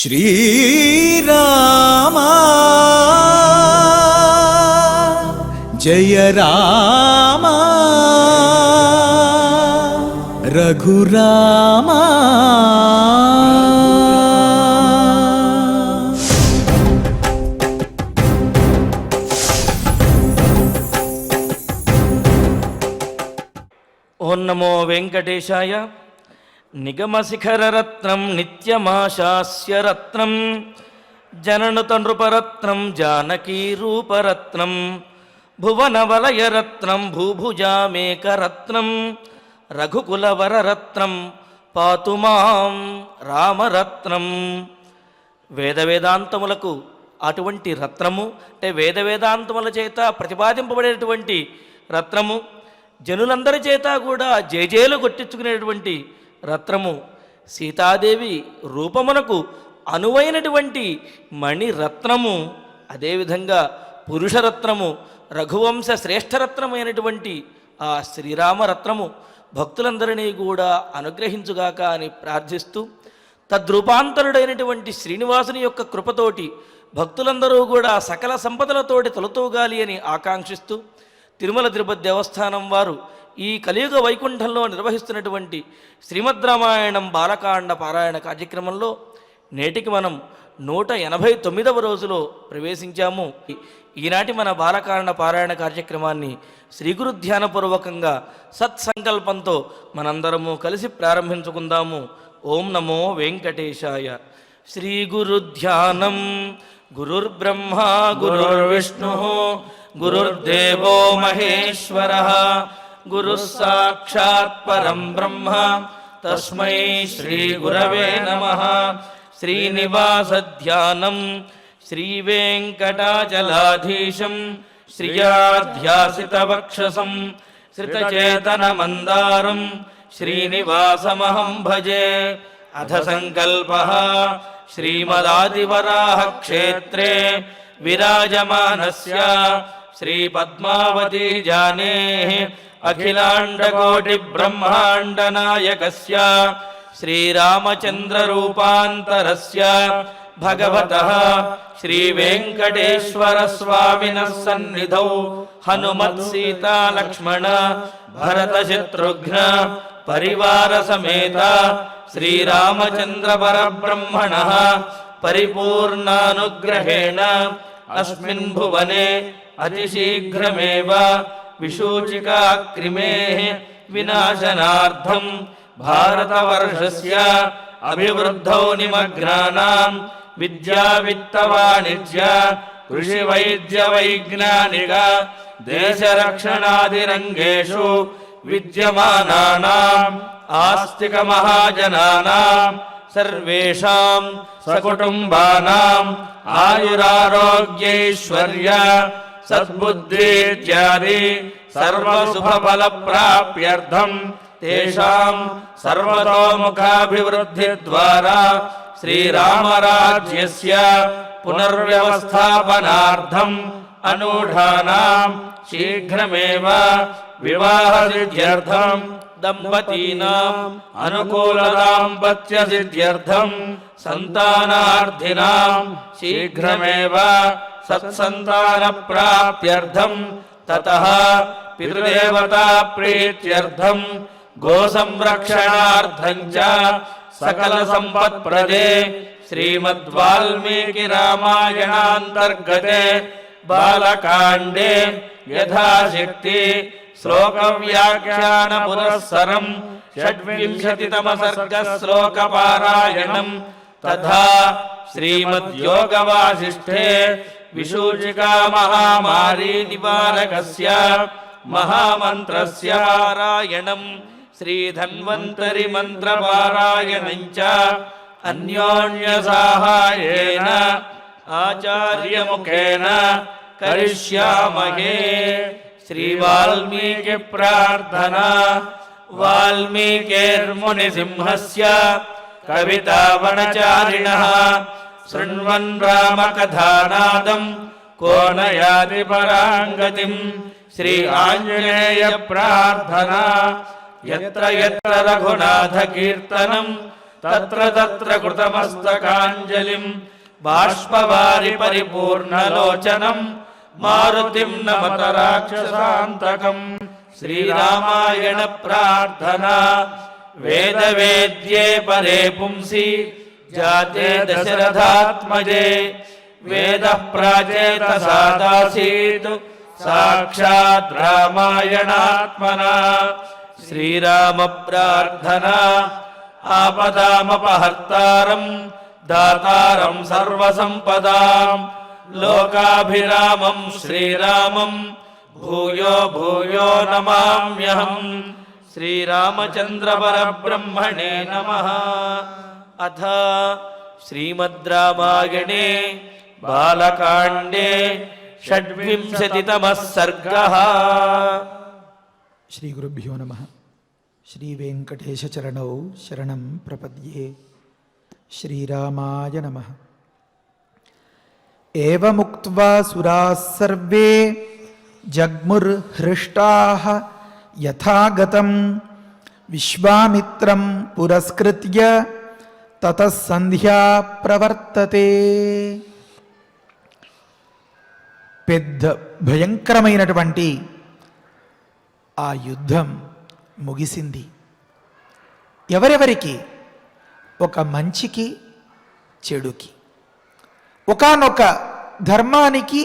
श्रीराम जय राम रघुराम। ओं नमो वेंकटेशाय। निगमशिखररत्नं नित्यमाशास्य रत्नं जननुतनृपरत्नं जानकीरूपरत्नं भुवनवलयरत्नं भूभुजामेकरत्नं रघुकुलवररत्नं पातु मां రామరత్నం। వేదవేదాంతములకు అటువంటి రత్నము అంటే వేదవేదాంతముల చేత ప్రతిపాదింపబడేటువంటి రత్నము, జనులందరి చేత కూడా జేజేలు కొట్టించుకునేటువంటి రత్నము, సీతాదేవి రూపమునకు అనువైనటువంటి మణిరత్నము, అదేవిధంగా పురుషరత్నము, రఘువంశ శ్రేష్టరత్నమైనటువంటి ఆ శ్రీరామరత్నము భక్తులందరినీ కూడా అనుగ్రహించుగాక అని ప్రార్థిస్తూ, తద్రూపాంతరుడైనటువంటి శ్రీనివాసుని యొక్క కృపతోటి భక్తులందరూ కూడా సకల సంపదలతోటి తొలతూగాలి అని ఆకాంక్షిస్తూ, తిరుమల తిరుపతి దేవస్థానం వారు ఈ కలియుగ వైకుంఠంలో నిర్వహిస్తున్నటువంటి శ్రీమద్ రామాయణం బాలకాండ పారాయణ కార్యక్రమంలో నేటికి మనం 189వ రోజులో ప్రవేశించాము. ఈనాటి మన బాలకాండ పారాయణ కార్యక్రమాన్ని శ్రీగురు ధ్యానపూర్వకంగా సత్సంకల్పంతో మనందరము కలిసి ప్రారంభించుకుందాము. ఓం నమో వెంకటేశాయ. శ్రీ గురు ధ్యానం. గురుర్బ్రహ్మ గురుర్విష్ణు గురుర్దేవో మహేశ్వరః గురుః సాక్షాత్ పరం బ్రహ్మ తస్మై శ్రీ గురవే నమః. శ్రీనివాస ధ్యానం. శ్రీ వెంకటాచలాధీశం శ్రియాధ్యాసిత వక్షసం శ్రితచేతన మందారం శ్రీనివాసమహం భజే. అథ సంకల్పః. శ్రీమదాదివరాహ క్షేత్రే విరాజమానస్య శ్రీ పద్మావతీ జానేః అఖిలాండకోటి బ్రహ్మాండ నాయకస్య శ్రీరామచంద్ర రూపాంతరస్య భగవతః శ్రీ వెంకటేశ్వర స్వామినః సన్నిధౌ హనుమత్ సీతా లక్ష్మణ భరత శత్రుఘ్న పరివార సమేత శ్రీరామచంద్ర పరబ్రహ్మణః పరిపూర్ణానుగ్రహేణ అస్మిన్ భువనే అతిశీఘ్రమేవ విశూచికా క్రిమేః వినాశనార్థం భారతవర్షస్య అభివృద్ధౌ నిమగ్నానాం విద్యా విత్త వాణిజ్య కృషి వైద్య వైజ్ఞానిక దేశరక్షణాది రంగేషు విద్యమానానాం ఆస్తిక మహాజనానాం సర్వేషాం సకుటుంబానాం ఆయురారోగ్యైశ్వర్య సద్బుద్ధిత్యాది సర్వశుభఫల ప్రాప్త్యర్థం తేషాం సర్వతోముఖాభివృద్ధి ద్వారా శ్రీరామరాజ్యస్య పునర్వ్యవస్థాపనార్థం అనూఢానాం శీఘ్రమేవ వివాహసిద్ధ్యర్థం దంపతీనాం అనుకూల దాంపత్య సిద్ధ్యర్థం సంతానార్థినాం శీఘ్రమేవ సత్సంతాన ప్రాప్త్యర్థం తతః పితృదేవతా ప్రీత్యర్థం గో సంరక్షణార్థం చ సకల సంపత్ప్రదే శ్రీమద్వాల్మీకి రామాయణాంతర్గతే బాలకాండే యథాశక్తి శ్లోక వ్యాఖ్యాన పురస్సరం షడ్వింశతితమ సర్గ శ్లోక పారాయణం తథా శ్రీమద్యోగ వాసిష్ఠే విశూచికా మహామారీ నివారకస్య మహామంత్రస్య పారాయణం శ్రీధన్వంతరి మంత్ర పారాయణం చ అన్యోన్య సహాయేన ఆచార్యముఖేన కరిష్యామహే. శ్రీ వాల్మీకి ప్రార్థనా. వాల్మీకిర్మునిసింహస్య కవితావనచారిణః శృణ్వన్ రామకథానాదం को न याति परांगतिं। श्री आंजनेय प्रार्थना। यत्र यत्र रघुनाथ कीर्तनं తత్ర తత్ర కృతమస్తకాంజలిం బాష్పవారి పరిపూర్ణలోచనం మారుతిం నమత రాక్షసాంతకం. శ్రీరామాయణ ప్రార్థనా. వేదవేద్యే పరే పుంసి జాతే దశరథాత్మజే వేదః ప్రాచేతసాదాసీత్ సాక్షాత్ రామాయణాత్మనా. శ్రీరామ ప్రార్థనా. ఆపదామపహర్తారం దాతారం సర్వసంపదాం లోకాభిరామం శ్రీరామం భూయో భూయో నమామ్యహం. శ్రీరామచంద్ర పరబ్రహ్మణే నమః. అథ శ్రీమద్ రామాయణే బాలకాండే షడ్వింశతితమః సర్గః. శ్రీ గురుభ్యో నమః. శ్రీ వెంకటేశ చరణౌ శరణం ప్రపద్యే. శ్రీరామాయ నమః. ఏవముక్త్వా సురాः సర్వే జగ్ముర్హృష్టాః యథాగతం విశ్వామిత్రం పురస్కృత్య తతః సంధ్యా ప్రవర్తతే. పెద్ద భయంకరమైనటువంటి ఆ యుద్ధం ముగిసింది. ఎవరెవరికి? ఒక మంచికి చెడుకి, ఒకానొక ధర్మానికి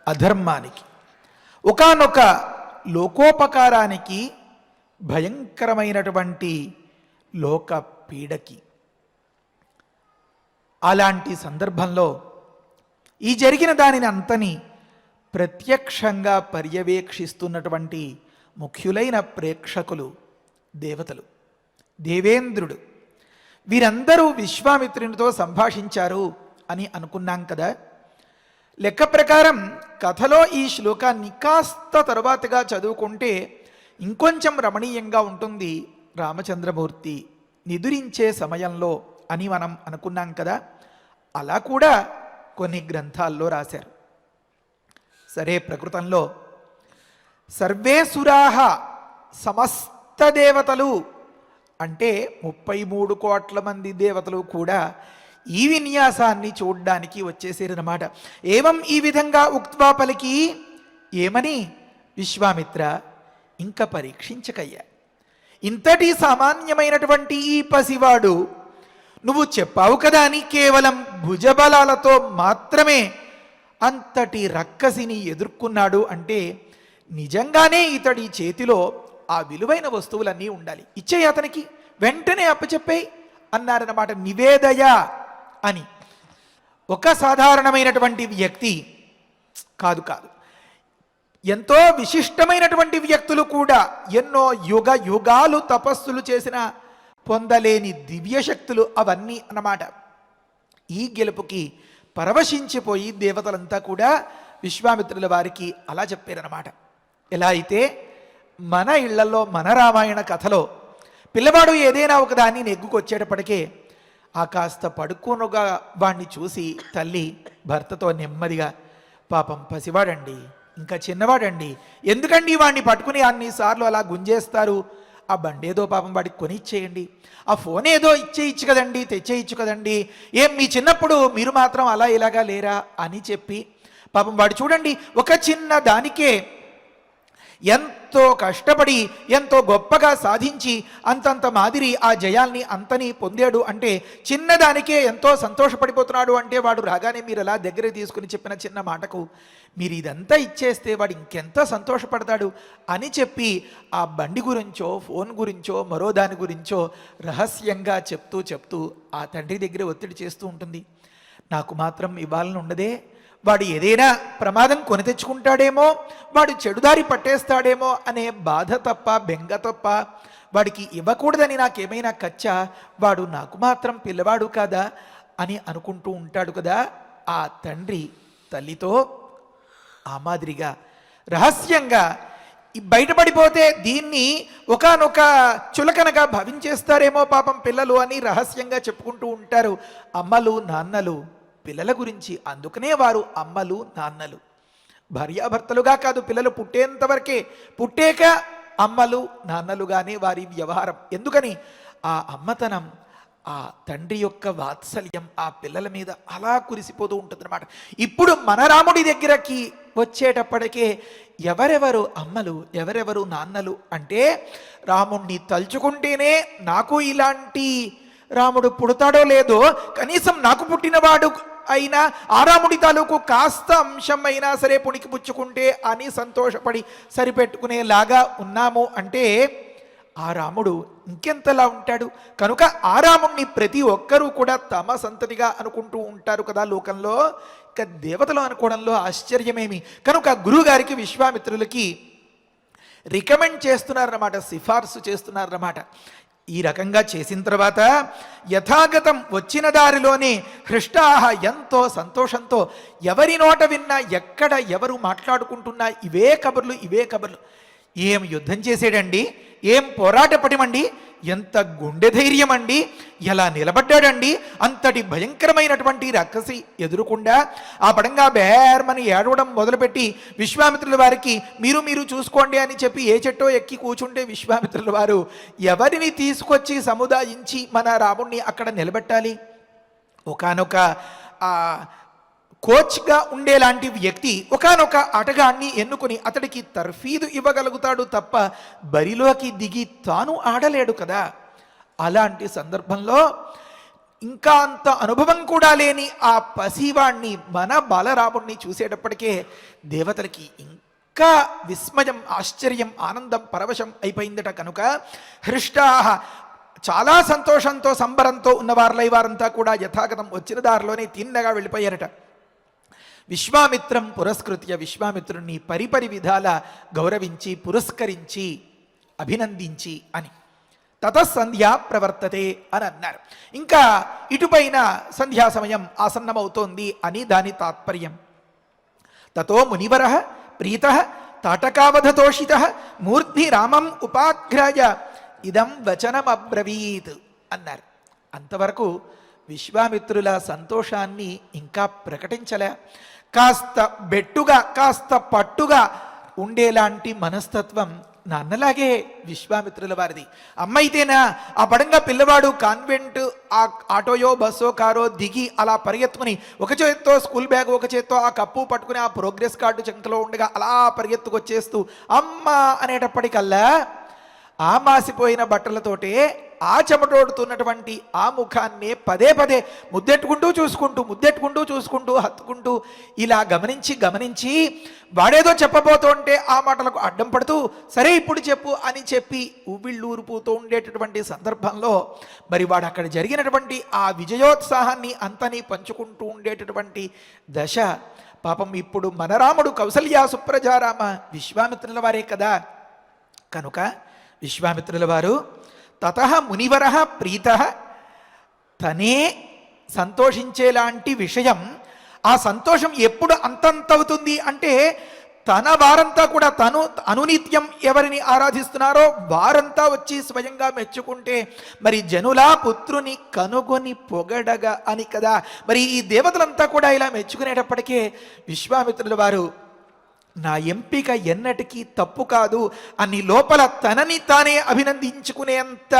అధర్మానికి, ఒకానొక లోకోపకారానికి, భయంకరమైనటువంటి లోక పీడకి. అలాంటి సందర్భంలో ఈ జరిగిన దానిని అంతని ప్రత్యక్షంగా పర్యవేక్షిస్తున్నటువంటి ముఖ్యులైన ప్రేక్షకులు దేవతలు, దేవేంద్రుడు, వీరందరూ విశ్వామిత్రునితో సంభాషించారు అని అనుకున్నాం కదా. లెక్క ప్రకారం కథలో ఈ శ్లోకాన్ని కాస్త తరువాతగా చదువుకుంటే ఇంకొంచెం రమణీయంగా ఉంటుంది. రామచంద్రమూర్తి నిదురించే సమయంలో అని మనం అనుకున్నాం కదా. అలా కూడా కొన్ని గ్రంథాల్లో రాశారు. సరే, ప్రకృతంలో సర్వే సురాహ, సమస్త దేవతలు అంటే 33 కోట్ల మంది దేవతలు కూడా ఈ విన్యాసాన్ని చూడ్డానికి వచ్చేసారన్నమాట. ఏవం, ఈ విధంగా ఉక్త్వా పలికి ఏమని? విశ్వామిత్ర, ఇంకా పరీక్షించకయ్యా, ఇంతటి సామాన్యమైనటువంటి ఈ పసివాడు నువ్వు చెప్పావు కదా అని కేవలం భుజబలాలతో మాత్రమే అంతటి రక్కసిని ఎదుర్కొన్నాడు అంటే నిజంగానే ఇతడి చేతిలో ఆ విలువైన వస్తువులన్నీ ఉండాలి. ఇచ్చేయి అతనికి, వెంటనే అప్పచెప్పేయి అన్నారన్నమాట. నివేదయ అని. ఒక సాధారణమైనటువంటి వ్యక్తి కాదు, ఎంతో విశిష్టమైనటువంటి వ్యక్తులు కూడా ఎన్నో యుగాలు తపస్సులు చేసిన పొందలేని దివ్యశక్తులు అవన్నీ అన్నమాట. ఈ గెలుపుకి పరవశించిపోయి దేవతలంతా కూడా విశ్వామిత్రుల వారికి అలా చెప్పారన్నమాట. ఎలా అయితే మన ఇళ్లలో, మన రామాయణ కథలో పిల్లవాడు ఏదైనా ఒకదాన్ని నెగ్గుకొచ్చేటప్పటికే ఆ కాస్త పడుకోనుగా వాణ్ణి చూసి తల్లి భర్తతో నెమ్మదిగా, పాపం పసివాడండి, ఇంకా చిన్నవాడండి, ఎందుకండి వాణ్ణి పట్టుకుని అన్నిసార్లు అలా గుంజేస్తారు, ఆ బండేదో పాపం వాడికి కొనిచ్చేయండి, ఆ ఫోన్ ఏదో ఇచ్చేయచ్చు కదండి, తెచ్చేయచ్చు కదండి, ఏం మీ చిన్నప్పుడు మీరు మాత్రం అలా ఇలాగా లేరా అని చెప్పి పాపం వాడు చూడండి ఒక చిన్న దానికే ఎంతో కష్టపడి ఎంతో గొప్పగా సాధించి అంతంత మాదిరి ఆ జయాల్ని అంతని పొందాడు అంటే చిన్నదానికే ఎంతో సంతోషపడిపోతున్నాడు అంటే వాడు రాగానే మీరు అలా దగ్గర తీసుకుని చెప్పిన చిన్న మాటకు మీరు ఇదంతా ఇచ్చేస్తే వాడు ఇంకెంత సంతోషపడతాడు అని చెప్పి ఆ బండి గురించో ఫోన్ గురించో మరో దాని గురించో రహస్యంగా చెప్తూ ఆ తండ్రి దగ్గర ఒత్తిడి చేస్తూ ఉంటుంది. నాకు మాత్రం ఇవ్వాలని ఉండదే, వాడు ఏదైనా ప్రమాదం కొని తెచ్చుకుంటాడేమో, వాడు చెడుదారి పట్టేస్తాడేమో అనే బాధ తప్ప, బెంగ తప్ప వాడికి ఇవ్వకూడదని నాకేమైనా కచ్చా, వాడు నాకు మాత్రం పిల్లవాడు కాదా అని అనుకుంటూ ఉంటాడు కదా. ఆ తండ్రి తల్లితో ఆ మాదిరిగా రహస్యంగా బయటపడిపోతే దీన్ని ఒకానొక చులకనగా భావించేస్తారేమో పాపం పిల్లలు అని రహస్యంగా చెప్పుకుంటూ ఉంటారు అమ్మలు నాన్నలు పిల్లల గురించి. అందుకనే వారు అమ్మలు నాన్నలు, భార్యాభర్తలుగా కాదు, పిల్లలు పుట్టేంతవరకే, పుట్టాక అమ్మలు నాన్నలుగానే వారి వ్యవహారం. ఎందుకని? ఆ అమ్మతనం, ఆ తండ్రి యొక్క వాత్సల్యం ఆ పిల్లల మీద అలా కురిసిపోతూ ఉంటుందన్నమాట. ఇప్పుడు మన రాముడి దగ్గరకి వచ్చేటప్పటికే ఎవరెవరు అమ్మలు ఎవరెవరు నాన్నలు అంటే, రాముణ్ణి తలుచుకుంటేనే నాకు ఇలాంటి రాముడు పుడతాడో లేదో కనీసం నాకు పుట్టినవాడు అయినా ఆ రాముడి తాలూకు కాస్త అంశం అయినా సరే పుణికి పుచ్చుకుంటే అని సంతోషపడి సరిపెట్టుకునేలాగా ఉన్నాము అంటే ఆ రాముడు ఇంకెంతలా ఉంటాడు. కనుక ఆ రాముణ్ణి ప్రతి ఒక్కరూ కూడా తమ సంతతిగా అనుకుంటూ ఉంటారు కదా లోకంలో. ఇక దేవతలు అనుకోవడంలో ఆశ్చర్యమేమి. కనుక గురువుగారికి విశ్వామిత్రులకి రికమెండ్ చేస్తున్నారన్నమాట, సిఫార్సు చేస్తున్నారన్నమాట. ఈ రకంగా చేసిన తర్వాత యథాగతం వచ్చిన దారిలోనే హృష్టాహ ఎంతో సంతోషంతో ఎవరి నోట విన్నా ఎక్కడ ఎవరు మాట్లాడుకుంటున్నా ఇవే కబుర్లు. ఏం యుద్ధం చేసాడండి, ఏం పోరాట పటిమండి, ఎంత గుండె ధైర్యం అండి, ఎలా నిలబడ్డాడండి, అంతటి భయంకరమైనటువంటి రక్కసి ఎదురుకుండా ఆ పడంగా బేర్మని ఏడవడం మొదలుపెట్టి విశ్వామిత్రుల వారికి మీరు చూసుకోండి అని చెప్పి ఏ చెట్టో ఎక్కి కూర్చుంటే విశ్వామిత్రుల వారు ఎవరిని తీసుకొచ్చి సముదాయించి మన రాముణ్ణి అక్కడ నిలబెట్టాలి? ఒకానొక కోచ్గా ఉండేలాంటి వ్యక్తి ఒకానొక ఆటగాన్ని ఎన్నుకుని అతడికి తర్ఫీదు ఇవ్వగలుగుతాడు తప్ప బరిలోకి దిగి తాను ఆడలేడు కదా. అలాంటి సందర్భంలో ఇంకా అంత అనుభవం కూడా లేని ఆ పసివాణ్ణి మన బాలరాముణ్ణి చూసేటప్పటికే దేవతలకి ఇంకా విస్మయం, ఆశ్చర్యం, ఆనందం, పరవశం అయిపోయిందట. కనుక హృష్టాహ చాలా సంతోషంతో సంబరంతో ఉన్నవారులై వారంతా కూడా యథాగతం వచ్చిన దారిలోనే తిన్నగా వెళ్ళిపోయారట. విశ్వామిత్రం పురస్కృత్య విశ్వామిత్రుణ్ణి పరిపరి విధాల గౌరవించి పురస్కరించి అభినందించి అని తతసంధ్యా ప్రవర్తతే అని అన్నారు. ఇంకా ఇటుపైన సంధ్యా సమయం ఆసన్నమవుతోంది అని దాని తాత్పర్యం. తతో మునివరః ప్రీతః తాటకావధతోషితః మూర్ధ్ని రామం ఉపాఘ్రాయ ఇదం వచనమబ్రవీత్ అన్నారు. అంతవరకు విశ్వామిత్రుల సంతోషాన్ని ఇంకా ప్రకటించలే. కాస్త బెట్టుగా కాస్త పట్టుగా ఉండేలాంటి మనస్తత్వం నాన్నలాగే విశ్వామిత్రుల వారిది. అమ్మైతేనా ఆ పడంగా పిల్లవాడు కాన్వెంట్ ఆ ఆటోయో బస్సో కారో దిగి అలా పరిగెత్తుకుని ఒక చేత్తో స్కూల్ బ్యాగ్ ఒక చేత్తో ఆ కప్పు పట్టుకుని ఆ ప్రోగ్రెస్ కార్డు చెంకలో ఉండగా అలా పరిగెత్తుకొచ్చేస్తూ అమ్మ అనేటప్పటికల్లా ఆ మాసిపోయిన బట్టలతోటే ఆ చెమటోడుతున్నటువంటి ఆ ముఖాన్నే పదే ముద్దెట్టుకుంటూ చూసుకుంటూ హత్తుకుంటూ ఇలా గమనించి వాడేదో చెప్పబోతుంటే ఆ మాటలకు అడ్డం పడుతూ సరే ఇప్పుడు చెప్పు అని చెప్పి ఉవ్విళ్ళూరిపోతూ ఉండేటటువంటి సందర్భంలో మరి వాడు అక్కడ జరిగినటువంటి ఆ విజయోత్సాహాన్ని అంతని పంచుకుంటూ ఉండేటటువంటి దశ. పాపం ఇప్పుడు మన రాముడు కౌసల్యా సుప్రజారామ విశ్వామిత్రుల వారే కదా. కనుక విశ్వామిత్రుల వారు తతః మునివరః ప్రీతః తనే సంతోషించేలాంటి విషయం, ఆ సంతోషం ఎప్పుడు అంతంతవుతుంది అంటే తన వారంతా కూడా తను అనునిత్యం ఎవరిని ఆరాధిస్తున్నారో వారంతా వచ్చి స్వయంగా మెచ్చుకుంటే మరి జనులా పుత్రుని కనుగొని పొగడగా అని కదా. మరి ఈ దేవతలంతా కూడా ఇలా మెచ్చుకునేటప్పటికే విశ్వామిత్రుల వారు నా ఎంపిక ఎన్నటికీ తప్పు కాదు అని లోపల తనని తానే అభినందించుకునేంత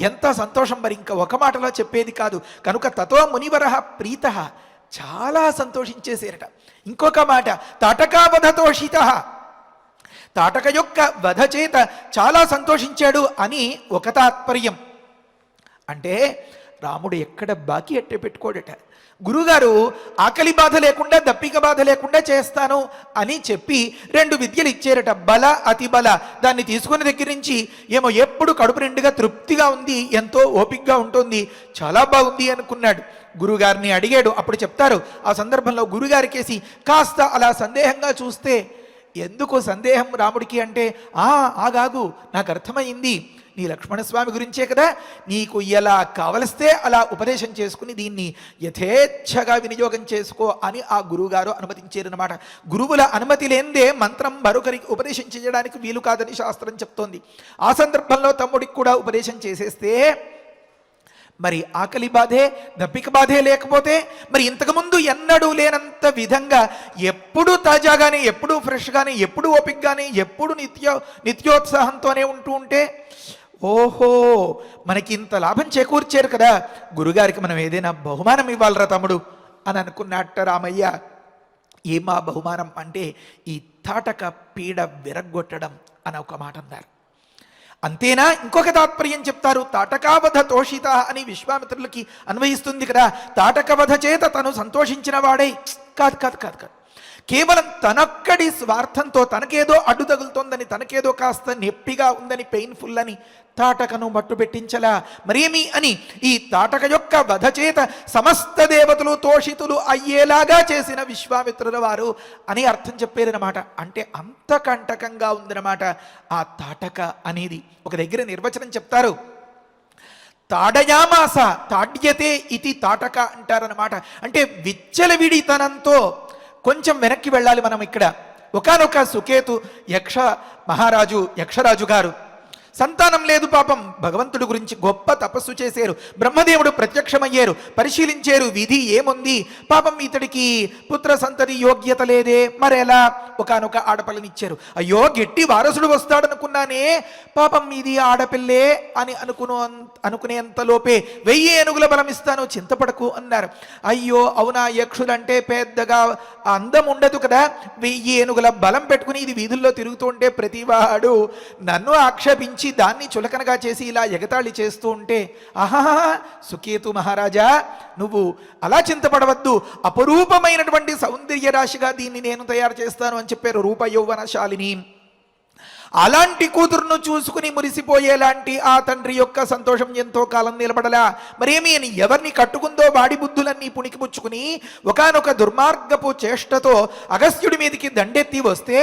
ఎంత సంతోషం మరి ఇంకా ఒక మాటలో చెప్పేది కాదు. కనుక తతో మునివరః ప్రీతః చాలా సంతోషించేసేరట. ఇంకొక మాట తాటకావధతోషితః తాటక యొక్క వధ చేత చాలా సంతోషించాడు అని ఒక తాత్పర్యం. అంటే రాముడు ఎక్కడ బాకీ అట్టే పెట్టుకోడట. గురుగారు ఆకలి బాధ లేకుండా దప్పిక బాధ లేకుండా చేస్తాను అని చెప్పి 2 విద్యలు ఇచ్చారట, బల అతి బల. దాన్ని తీసుకునే దగ్గర నుంచి ఏమో ఎప్పుడు కడుపు నిండుగా తృప్తిగా ఉంది, ఎంతో ఓపికగా ఉంటుంది, చాలా బాగుంది అనుకున్నాడు. గురుగారిని అడిగాడు, అప్పుడు చెప్తారు. ఆ సందర్భంలో గురుగారికేసి కాస్త అలా సందేహంగా చూస్తే, ఎందుకు సందేహం రాముడికి అంటే ఆగాగు నాకు అర్థమైంది, నీ లక్ష్మణస్వామి గురించే కదా, నీకు ఎలా కావలిస్తే అలా ఉపదేశం చేసుకుని దీన్ని యథేచ్ఛగా వినియోగం చేసుకో అని ఆ గురువుగారు అనుమతించారన్నమాట. గురువుల అనుమతి లేనిదే మంత్రం మరొకరికి ఉపదేశం చేయడానికి వీలు కాదని శాస్త్రం చెప్తోంది. ఆ సందర్భంలో తమ్ముడికి కూడా ఉపదేశం చేసేస్తే మరి ఆకలి బాధే దప్పిక బాధే లేకపోతే మరి ఇంతకుముందు ఎన్నడూ లేనంత విధంగా ఎప్పుడు తాజాగానే, ఎప్పుడు ఫ్రెష్గానే, ఎప్పుడు ఓపికగానే, ఎప్పుడు నిత్యోత్సాహంతోనే ఉంటూ ఉంటే ఓహో, మనకి ఇంత లాభం చేకూర్చారు కదా, గురుగారికి మనం ఏదైనా బహుమానం ఇవ్వాలరా తమ్ముడు అని అనుకున్నట్ట రామయ్య. ఏమా బహుమానం అంటే ఈ తాటక పీడ విరగ్గొట్టడం అని ఒక మాట అన్నారు. అంతేనా? ఇంకొక తాత్పర్యం చెప్తారు. తాటకావధ తోషిత అని విశ్వామిత్రులకి అన్వయిస్తుంది కదా. తాటకవధ చేత తను సంతోషించిన వాడే కాదు కాదు కాదు కాదు, కేవలం తనొక్కడి స్వార్థంతో తనకేదో అడ్డు తగులుతోందని, తనకేదో కాస్త నొప్పిగా ఉందని, పెయిన్ఫుల్ అని తాటకను మట్టు పెట్టించలా. మరేమి అని ఈ తాటక యొక్క వధ చేత సమస్త దేవతలు తోషితులు అయ్యేలాగా చేసిన విశ్వామిత్రుల వారు అని అర్థం చెప్పారనమాట. అంటే అంత కంటకంగా ఉందన్నమాట ఆ తాటక అనేది. ఒక దగ్గర నిర్వచనం చెప్తారు. తాడయామాస తాడ్యతే ఇది తాటక అంటారనమాట. అంటే విచ్చలవిడితనంతో కొంచెం వెనక్కి వెళ్ళాలి మనం. ఇక్కడ ఒకానొక సుకేతు యక్షరాజు గారు సంతానం లేదు పాపం. భగవంతుడి గురించి గొప్ప తపస్సు చేశారు. బ్రహ్మదేవుడు ప్రత్యక్షమయ్యారు, పరిశీలించారు. విధి ఏముంది, పాపం ఇతడికి పుత్ర సంతతి యోగ్యత లేదే, మరెలా? ఒకానొక ఆడపిల్లనిచ్చారు. అయ్యో, గట్టి వారసుడు వస్తాడనుకున్నానే, పాపం ఇది ఆడపిల్లే అని అనుకునేంతలోపే 1000 ఏనుగుల బలం ఇస్తాను, చింతపడకు అన్నారు. అయ్యో అవునా, యక్షులంటే పెద్దగా అందం ఉండదు కదా, 1000 ఏనుగుల బలం పెట్టుకుని ఇది వీధుల్లో తిరుగుతుంటే ప్రతివాడు నన్ను ఆక్షేపించి దాన్ని చులకనగా చేసి ఇలా ఎగతాళి చేస్తూ ఉంటే, ఆహా సుకేతు మహారాజా, నువ్వు అలా చింతపడవద్దు, అపరూపమైనటువంటి సౌందర్య రాశిగా దీన్ని నేను తయారు చేస్తాను అని చెప్పారు. రూప యౌవనశాలిని. అలాంటి కూతురును చూసుకుని మురిసిపోయేలాంటి ఆ తండ్రి యొక్క సంతోషం ఎంతో కాలం నిలబడలా. మరేమి అని ఎవరిని కట్టుకుందో వాడి బుద్ధులన్నీ పుణికిపుచ్చుకుని ఒకానొక దుర్మార్గపు చేష్టతో అగస్త్యుడి మీదకి దండెత్తి వస్తే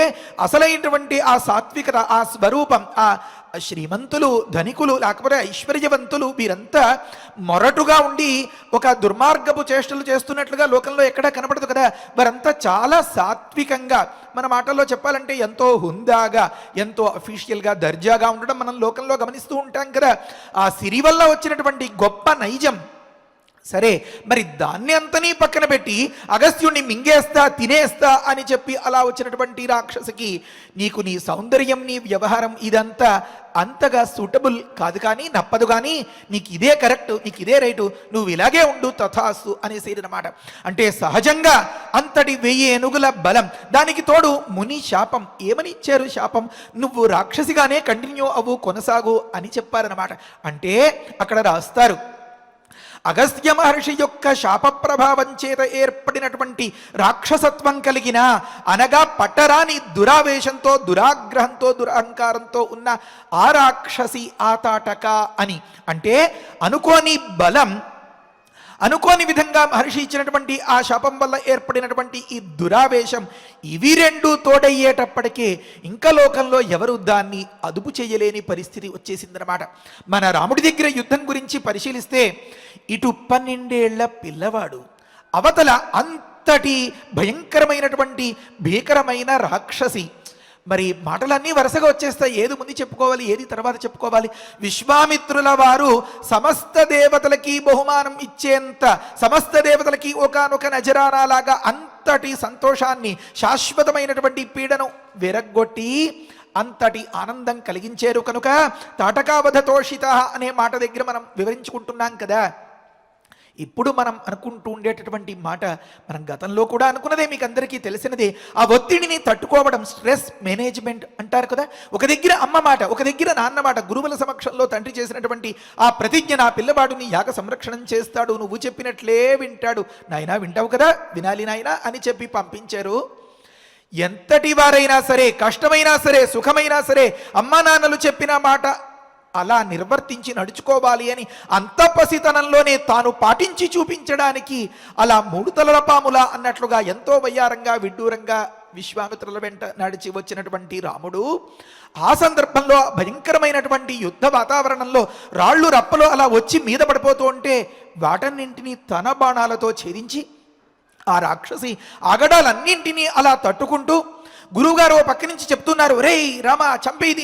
అసలైనటువంటి ఆ సాత్వికత, ఆ స్వరూపం, ఆ శ్రీమంతులు, ధనికులు, లేకపోతే ఐశ్వర్యవంతులు వీరంతా మొరటుగా ఉండి ఒక దుర్మార్గపు చేష్టలు చేస్తున్నట్లుగా లోకంలో ఎక్కడా కనపడదు కదా. వారంతా చాలా సాత్వికంగా, మన మాటల్లో చెప్పాలంటే ఎంతో హుందాగా, ఎంతో అఫీషియల్గా, దర్జాగా ఉండడం మనం లోకంలో గమనిస్తూ ఉంటాం కదా. ఆ సిరి వల్ల వచ్చినటువంటి గొప్ప నైజం. సరే, మరి దాన్ని అంతనీ పక్కన పెట్టి అగస్త్యుణ్ణి మింగేస్తా, తినేస్తా అని చెప్పి అలా వచ్చినటువంటి రాక్షసికి నీకు నీ సౌందర్యం, నీ వ్యవహారం ఇదంతా అంతగా సూటబుల్ కాదు, కానీ నప్పదు, కానీ నీకు ఇదే కరెక్ట్, నీకు ఇదే రైటు, నువ్వు ఇలాగే ఉండు తథాస్తు అనేసేదనమాట. అంటే సహజంగా అంతటి 1000 ఏనుగుల బలం, దానికి తోడు ముని శాపం. ఏమని ఇచ్చారు శాపం? నువ్వు రాక్షసిగానే కంటిన్యూ అవ్వు, కొనసాగు అని చెప్పారనమాట. అంటే అక్కడ రాస్తారు, అగస్త్య మహర్షి యొక్క శాప ప్రభావం చేత ఏర్పడినటువంటి రాక్షసత్వం కలిగిన, అనగా పట్టరాని దురావేశంతో, దురాగ్రహంతో, దురహంకారంతో ఉన్న ఆ రాక్షసి ఆ తాటక అని. అంటే అనుకోని బలం, అనుకోని విధంగా మహర్షి ఇచ్చినటువంటి ఆ శాపం వల్ల ఏర్పడినటువంటి ఈ దురావేశం, ఇవి రెండు తోడయ్యేటప్పటికే ఇంకా లోకంలో ఎవరు దాన్ని అదుపు చేయలేని పరిస్థితి వచ్చేసిందనమాట. మన రాముడి దగ్గర యుద్ధం గురించి పరిశీలిస్తే, ఇటు 12 ఏళ్ల పిల్లవాడు, అవతల అంతటి భయంకరమైనటువంటి భీకరమైన రాక్షసి. మరి మాటలన్నీ వరుసగా వచ్చేస్తాయి. ఏది ముందు చెప్పుకోవాలి, ఏది తర్వాత చెప్పుకోవాలి? విశ్వామిత్రుల వారు సమస్త దేవతలకి బహుమానం ఇచ్చేంత, సమస్త దేవతలకి ఒకానొక నజరానాలాగా అంతటి సంతోషాన్ని, శాశ్వతమైనటువంటి పీడను విరగ్గొట్టి అంతటి ఆనందం కలిగించారు కనుక తాటకావధ తోషిత అనే మాట దగ్గర మనం వివరించుకుంటున్నాం కదా. ఇప్పుడు మనం అనుకుంటూ ఉండేటటువంటి మాట మనం గతంలో కూడా అనుకున్నదే, మీకు అందరికీ తెలిసినదే. ఆ ఒత్తిడిని తట్టుకోవడం, స్ట్రెస్ మేనేజ్మెంట్ అంటారు కదా. ఒక దగ్గర అమ్మ మాట, ఒక దగ్గర నాన్న మాట, గురువుల సమక్షంలో తండ్రి చేసినటువంటి ఆ ప్రతిజ్ఞ, నా పిల్లవాడుని యాగ సంరక్షణం చేస్తాడు, నువ్వు చెప్పినట్లే వింటాడు, నాయనా వింటావు కదా, వినాలి నాయనా అని చెప్పి పంపించారు. ఎంతటి వారైనా సరే, కష్టమైనా సరే, సుఖమైనా సరే, అమ్మా నాన్నలు చెప్పిన మాట అలా నిర్వర్తించి నడుచుకోవాలి అని అంత పసితనంలోనే తాను పాటించి చూపించడానికి అలా 3 తలల పాములా అన్నట్లుగా ఎంతో వయ్యారంగా, విడ్డూరంగా విశ్వామిత్రుల వెంట నడిచి వచ్చినటువంటి రాముడు ఆ సందర్భంలో భయంకరమైనటువంటి యుద్ధ వాతావరణంలో రాళ్ళు రప్పలు అలా వచ్చి మీద పడిపోతూ ఉంటే వాటన్నింటినీ తన బాణాలతో ఛేదించి ఆ రాక్షసి ఆగడాలన్నింటినీ అలా తట్టుకుంటూ, గురువుగారు పక్క నుంచి చెప్తున్నారు, రేయ్ రామ, చంపేయి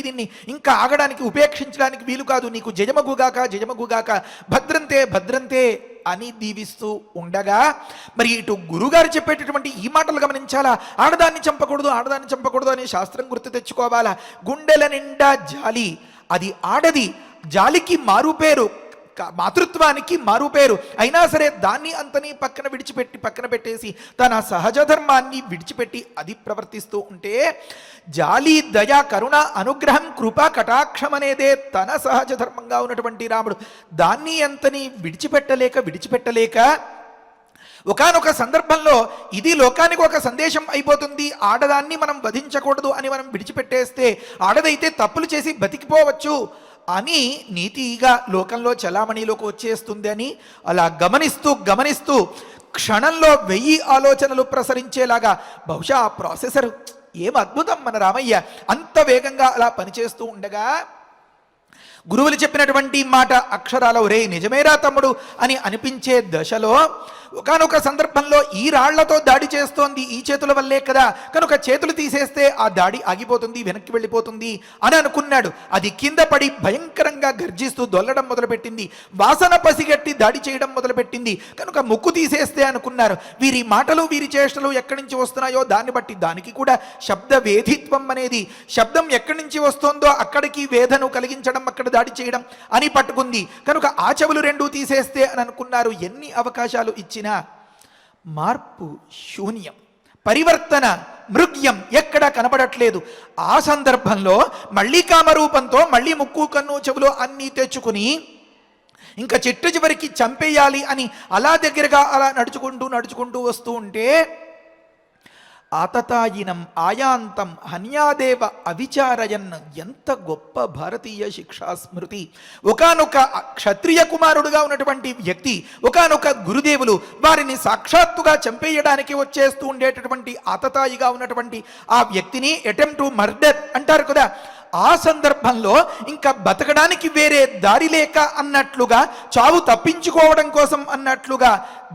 దీన్ని, ఇంకా ఆగడానికి, ఉపేక్షించడానికి వీలు కాదు, నీకు జయమగుగాక, భద్రంతే అని దీవిస్తూ ఉండగా, మరి ఇటు గురుగారు చెప్పేటటువంటి ఈ మాటలు గమనించాలా? ఆడదాన్ని చంపకూడదు అని శాస్త్రం గుర్తు తెచ్చుకోవాలా? గుండెల నిండా జాలి, అది ఆడది, జాలికి మారుపేరు, మాతృత్వానికి మారుపేరు. అయినా సరే దాన్ని అంతని పక్కన పెట్టేసి తన సహజ ధర్మాన్ని విడిచిపెట్టి అది ప్రవర్తిస్తూ ఉంటే, జాలి, దయ, కరుణ, అనుగ్రహం, కృప, కటాక్షం అనేదే తన సహజ ధర్మంగా ఉన్నటువంటి రాముడు దాన్ని అంతని విడిచిపెట్టలేక ఒకానొక సందర్భంలో ఇది లోకానికి ఒక సందేశం అయిపోతుంది. ఆడదాన్ని మనం వధించకూడదు అని మనం విడిచిపెట్టేస్తే ఆడదైతే తప్పులు చేసి బతికిపోవచ్చు అని నీతిగా లోకంలో చలామణిలోకి వచ్చేస్తుంది అని అలా గమనిస్తూ క్షణంలో 1000 ఆలోచనలు ప్రసరించేలాగా, బహుశా ఆ ప్రాసెసర్ ఏం అద్భుతం మన రామయ్య, అంత వేగంగా అలా పనిచేస్తూ ఉండగా గురువులు చెప్పినటువంటి మాట అక్షరాల ఒరే నిజమేరా తమ్ముడు అని అనిపించే దశలో ఒకానొక సందర్భంలో ఈ రాళ్లతో దాడి చేస్తోంది ఈ చేతుల వల్లే కదా, కనుక చేతులు తీసేస్తే ఆ దాడి ఆగిపోతుంది, వెనక్కి వెళ్ళిపోతుంది అని అనుకున్నాడు. అది కింద పడి భయంకరంగా గర్జిస్తూ దొల్లడం మొదలుపెట్టింది, వాసన పసిగట్టి దాడి చేయడం మొదలుపెట్టింది. కనుక ముక్కు తీసేస్తే అనుకున్నారు. వీరి మాటలు వీరి చేష్టలు ఎక్కడి నుంచి వస్తున్నాయో దాన్ని బట్టి దానికి కూడా శబ్ద వేధిత్వం అనేది, శబ్దం ఎక్కడి నుంచి వస్తుందో అక్కడికి వేదను కలిగించడం, అక్కడ దాడి చేయడం అని పట్టుకుంది. కనుక ఆ చెవులు 2 తీసేస్తే అని అనుకున్నారు. ఎన్ని అవకాశాలు ఇచ్చినా మార్పు శూన్యం, పరివర్తన మృగ్యం ఎక్కడా కనబడట్లేదు. ఆ సందర్భంలో మళ్ళీ కామరూపంతో మళ్ళీ ముక్కు, కన్ను, చెవులు అన్నీ తెచ్చుకుని ఇంకా చెట్టు చివరికి చంపేయాలి అని అలా దగ్గరగా అలా నడుచుకుంటూ వస్తూ ఉంటే, ఆతతాయినం ఆయాంతం హన్యాదేవ అవిచారయన్, ఎంత గొప్ప భారతీయ శిక్షా స్మృతి. ఒకానొక క్షత్రియ కుమారుడుగా ఉన్నటువంటి వ్యక్తి, ఒకానొక గురుదేవులు వారిని సాక్షాత్తుగా చంపేయడానికి వచ్చేస్తూ ఉండేటటువంటి ఆతతాయిగా ఉన్నటువంటి ఆ వ్యక్తిని అటెంప్ట్ టు మర్డర్ అంటారు కదా, ఆ సందర్భంలో ఇంకా బతకడానికి వేరే దారి లేక అన్నట్లుగా, చావు తప్పించుకోవడం కోసం అన్నట్లుగా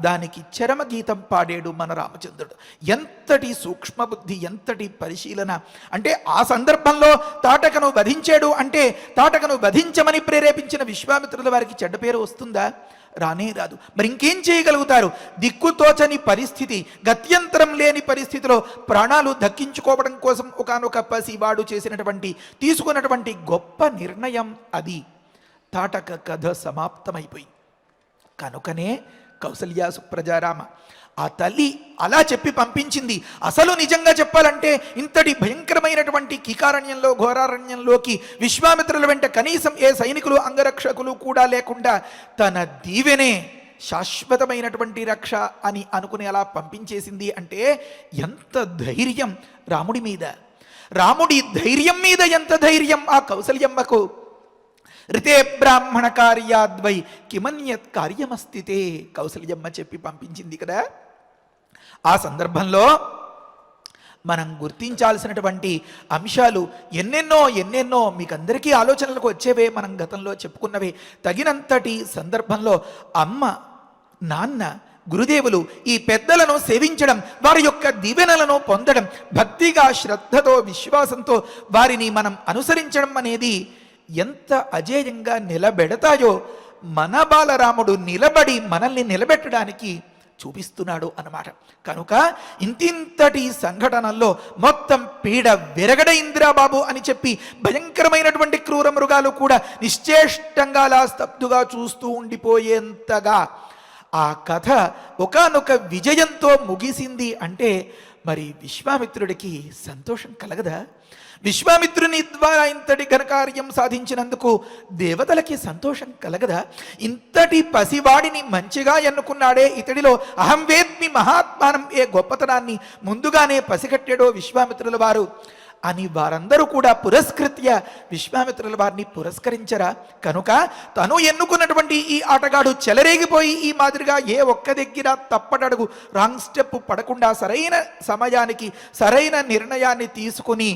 దానికి చరమగీతం పాడాడు మన రామచంద్రుడు. ఎంతటి సూక్ష్మబుద్ధి, ఎంతటి పరిశీలన! అంటే ఆ సందర్భంలో తాటకను వధించాడు అంటే తాటకను వధించమని ప్రేరేపించిన విశ్వామిత్రుల వారికి చెడ్డ పేరు వస్తుందా? రానే రాదు. మరి ఇంకేం చేయగలుగుతారు? దిక్కుతోచని పరిస్థితి, గత్యంతరం లేని పరిస్థితిలో ప్రాణాలు దక్కించుకోవడం కోసం ఒకానొక పసివాడు తీసుకున్నటువంటి గొప్ప నిర్ణయం అది. తాటక కథ సమాప్తమైపోయింది. కనుకనే కౌసల్యా సుప్రజారామ ఆ తల్లి అలా చెప్పి పంపించింది. అసలు నిజంగా చెప్పాలంటే ఇంతటి భయంకరమైనటువంటి కీకారణ్యంలో, ఘోరారణ్యంలోకి విశ్వామిత్రుల వెంట కనీసం ఏ సైనికులు, అంగరక్షకులు కూడా లేకుండా తన దీవెనే శాశ్వతమైనటువంటి రక్ష అని అనుకుని అలా పంపించేసింది అంటే ఎంత ధైర్యం రాముడి మీద! రాముడి ధైర్యం మీద ఎంత ధైర్యం ఆ కౌసల్యమ్మకు! రితే బ్రాహ్మణ కార్యాద్వై కిమన్యత్ కార్యమస్థితే, కౌసల్యమ్మ చెప్పి పంపించింది కదా. ఆ సందర్భంలో మనం గుర్తించాల్సినటువంటి అంశాలు ఎన్నెన్నో మీకందరికీ ఆలోచనలకు వచ్చేవే, మనం గతంలో చెప్పుకున్నవే. తగినంతటి సందర్భంలో అమ్మ, నాన్న, గురుదేవులు ఈ పెద్దలను సేవించడం, వారి యొక్క దీవెనలను పొందడం, భక్తిగా, శ్రద్ధతో, విశ్వాసంతో వారిని మనం అనుసరించడం అనేది ఎంత అజేయంగా నిలబెడతాయో మన బాలరాముడు నిలబడి మనల్ని నిలబెట్టడానికి చూపిస్తున్నాడు అన్నమాట. కనుక ఇంతింతటి సంఘటనల్లో మొత్తం పీడ విరగడైందిరా బాబు అని చెప్పి భయంకరమైనటువంటి క్రూర మృగాలు కూడా నిశ్చేష్టంగా అలా స్తబ్దుగా చూస్తూ ఉండిపోయేంతగా ఆ కథ ఒకానొక విజయంతో ముగిసింది అంటే మరి విశ్వామిత్రుడికి సంతోషం కలగదా? విశ్వామిత్రుని ద్వారా ఇంతటి ఘనకార్యం సాధించినందుకు దేవతలకి సంతోషం కలగదా? ఇంతటి పసివాడిని మంచిగా ఎన్నుకున్నాడే, ఇతడిలో అహం వేద్మి మహాత్మానం ఏ గొప్పతనాన్ని ముందుగానే పసిగట్టాడో విశ్వామిత్రుల వారు అని వారందరూ కూడా పురస్కృత్య విశ్వామిత్రుల వారిని పురస్కరించరా? కనుక తను ఎన్నుకున్నటువంటి ఈ ఆటగాడు చెలరేగిపోయి ఈ మాదిరిగా ఏ ఒక్క దగ్గర తప్పటడుగు, రాంగ్ స్టెప్ పడకుండా సరైన సమయానికి సరైన నిర్ణయాన్ని తీసుకుని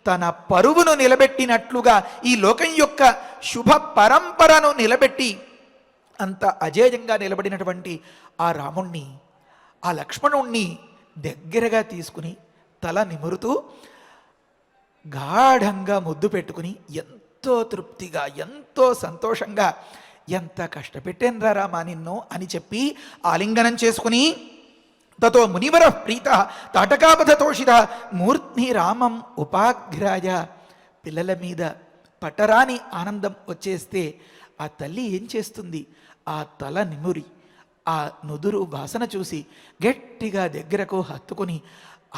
తన పరువును నిలబెట్టినట్లుగా ఈ లోకం యొక్క శుభ పరంపరను నిలబెట్టి అంత అజేయంగా నిలబడినటువంటి ఆ రాముణ్ణి, ఆ లక్ష్మణుణ్ణి దగ్గరగా తీసుకుని తల నిమురుతూ గాఢంగా ముద్దు పెట్టుకుని ఎంతో తృప్తిగా, ఎంతో సంతోషంగా, ఎంత కష్టపెట్టేనరా రామా నిన్ను అని చెప్పి ఆలింగనం చేసుకుని తతో మునివర ప్రీత తాటకాపథతోషిత మూర్ధ్ని రామం ఉపాగ్రాయ, పిల్లల మీద పటరాని ఆనందం వచ్చేస్తే ఆ తల్లి ఏం చేస్తుంది? ఆ తల నిమురి ఆ నుదురు వాసన చూసి గట్టిగా దగ్గరకు హత్తుకొని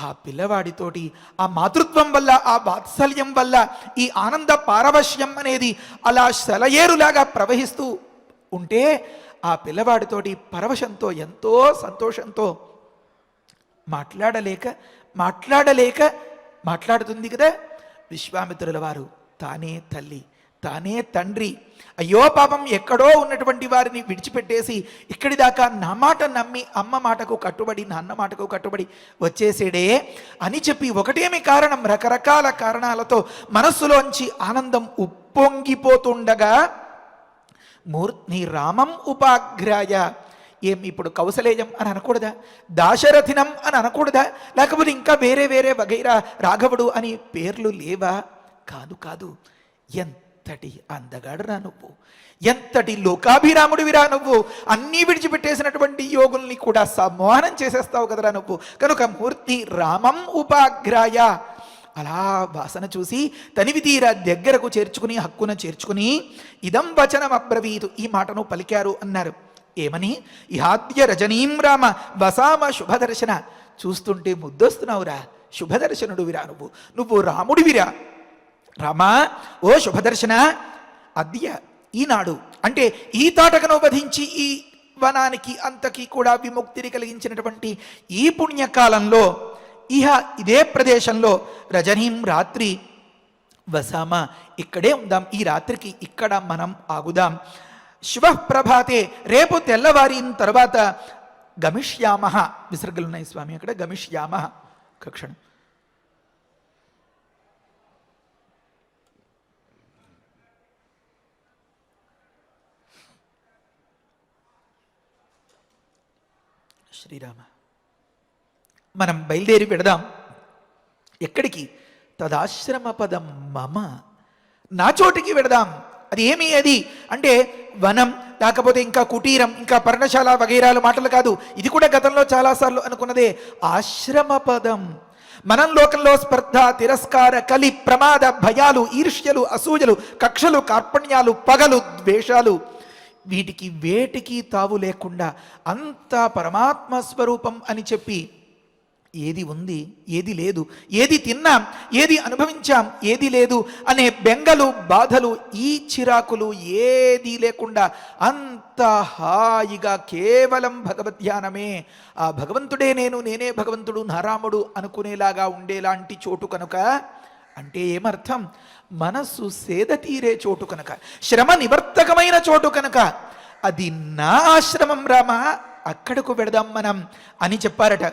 ఆ పిల్లవాడితోటి ఆ మాతృత్వం వల్ల, ఆ వాత్సల్యం వల్ల ఈ ఆనంద పారవశ్యం అనేది అలా సెలయేరులాగా ప్రవహిస్తూ ఉంటే ఆ పిల్లవాడితోటి పరవశంతో ఎంతో సంతోషంతో మాట్లాడుతుంది కదా. విశ్వామిత్రుల వారు తానే తల్లి, తానే తండ్రి, అయ్యో పాపం ఎక్కడో ఉన్నటువంటి వారిని విడిచిపెట్టేసి ఇక్కడి దాకా నా మాట నమ్మి అమ్మ మాటకు కట్టుబడి నాన్న మాటకు కట్టుబడి వచ్చేసేడే అని చెప్పి ఒకటేమి కారణం, రకరకాల కారణాలతో మనస్సులోంచి ఆనందం ఉప్పొంగిపోతుండగా మూర్తి రామం ఉపాగ్రాయ, ఏం ఇప్పుడు కౌసలేయం అని అనకూడదా, దాశరథినం అని అనకూడదా, లేకపోతే ఇంకా వేరే వేరే వగైరా రాఘవుడు అని పేర్లు లేవా? కాదు, ఎంతటి అందగాడురా నువ్వు, ఎంతటి లోకాభిరాముడివిరా నువ్వు, అన్నీ విడిచిపెట్టేసినటువంటి యోగుల్ని కూడా సమ్మోహనం చేసేస్తావు కదరా నువ్వు. కనుక మూర్తి రామం ఉపాగ్రాయ, అలా వాసన చూసి తనివి తీరా దగ్గరకు చేర్చుకుని హక్కున చేర్చుకుని ఇదం వచనం అబ్రవీతు, ఈ మాటను పలికారు అన్నారు. ఏమని? ఇహాద్య రజనీం రామ వసామ శుభదర్శన, చూస్తుంటే ముద్దొస్తున్నావురా, శుభదర్శనుడు విరా నువ్వు రాముడివిరా రామా, ఓ శుభదర్శన. అద్య ఈనాడు అంటే ఈ తాటకను వధించి ఈ వనానికి అంతకి కూడా విముక్తిని కలిగించినటువంటి ఈ పుణ్యకాలంలో ఇదే ప్రదేశంలో రజనీం రాత్రి వసామ, ఇక్కడే ఉందాం, ఈ రాత్రికి ఇక్కడ మనం ఆగుదాం. శుభ ప్రభాతే, రేపు తెల్లవారిన తర్వాత గమిష్యామ, విసర్గలున్నాయి స్వామి అక్కడ, గమిష్యామ కక్షణం. శ్రీరామ, మనం బయలుదేరి పెడదాం. ఎక్కడికి? తదాశ్రమ పదం మమ, నా చోటికి వెడదాం. అది ఏమి అది అంటే వనం, లేకపోతే ఇంకా కుటీరం, ఇంకా పర్ణశాల వగైరాలు మాటలు కాదు. ఇది కూడా గతంలో చాలాసార్లు అనుకున్నదే. ఆశ్రమ పదం. మనం లోకంలో స్పర్ధ, తిరస్కార, కలి, ప్రమాద, భయాలు, ఈర్ష్యలు, అసూయలు, కక్షలు, కార్పణ్యాలు, పగలు, ద్వేషాలు, వీటికి వేటికి తావు లేకుండా అంతా పరమాత్మ స్వరూపం అని చెప్పి ఏది ఉంది ఏది లేదు, ఏది తిన్నాం ఏది అనుభవించాం ఏది లేదు అనే బెంగలు, బాధలు, ఈ చిరాకులు ఏది లేకుండా అంత హాయిగా కేవలం భగవద్ధ్యానమే, ఆ భగవంతుడే నేను, నేనే భగవంతుడు, నారాముడు అనుకునేలాగా ఉండేలాంటి చోటు కనుక. అంటే ఏమర్థం? మనస్సు సేద తీరే చోటు కనుక, శ్రమ నివర్తకమైన చోటు కనుక అది నా ఆశ్రమం రామ, అక్కడకు వెడదాం మనం అని చెప్పారట.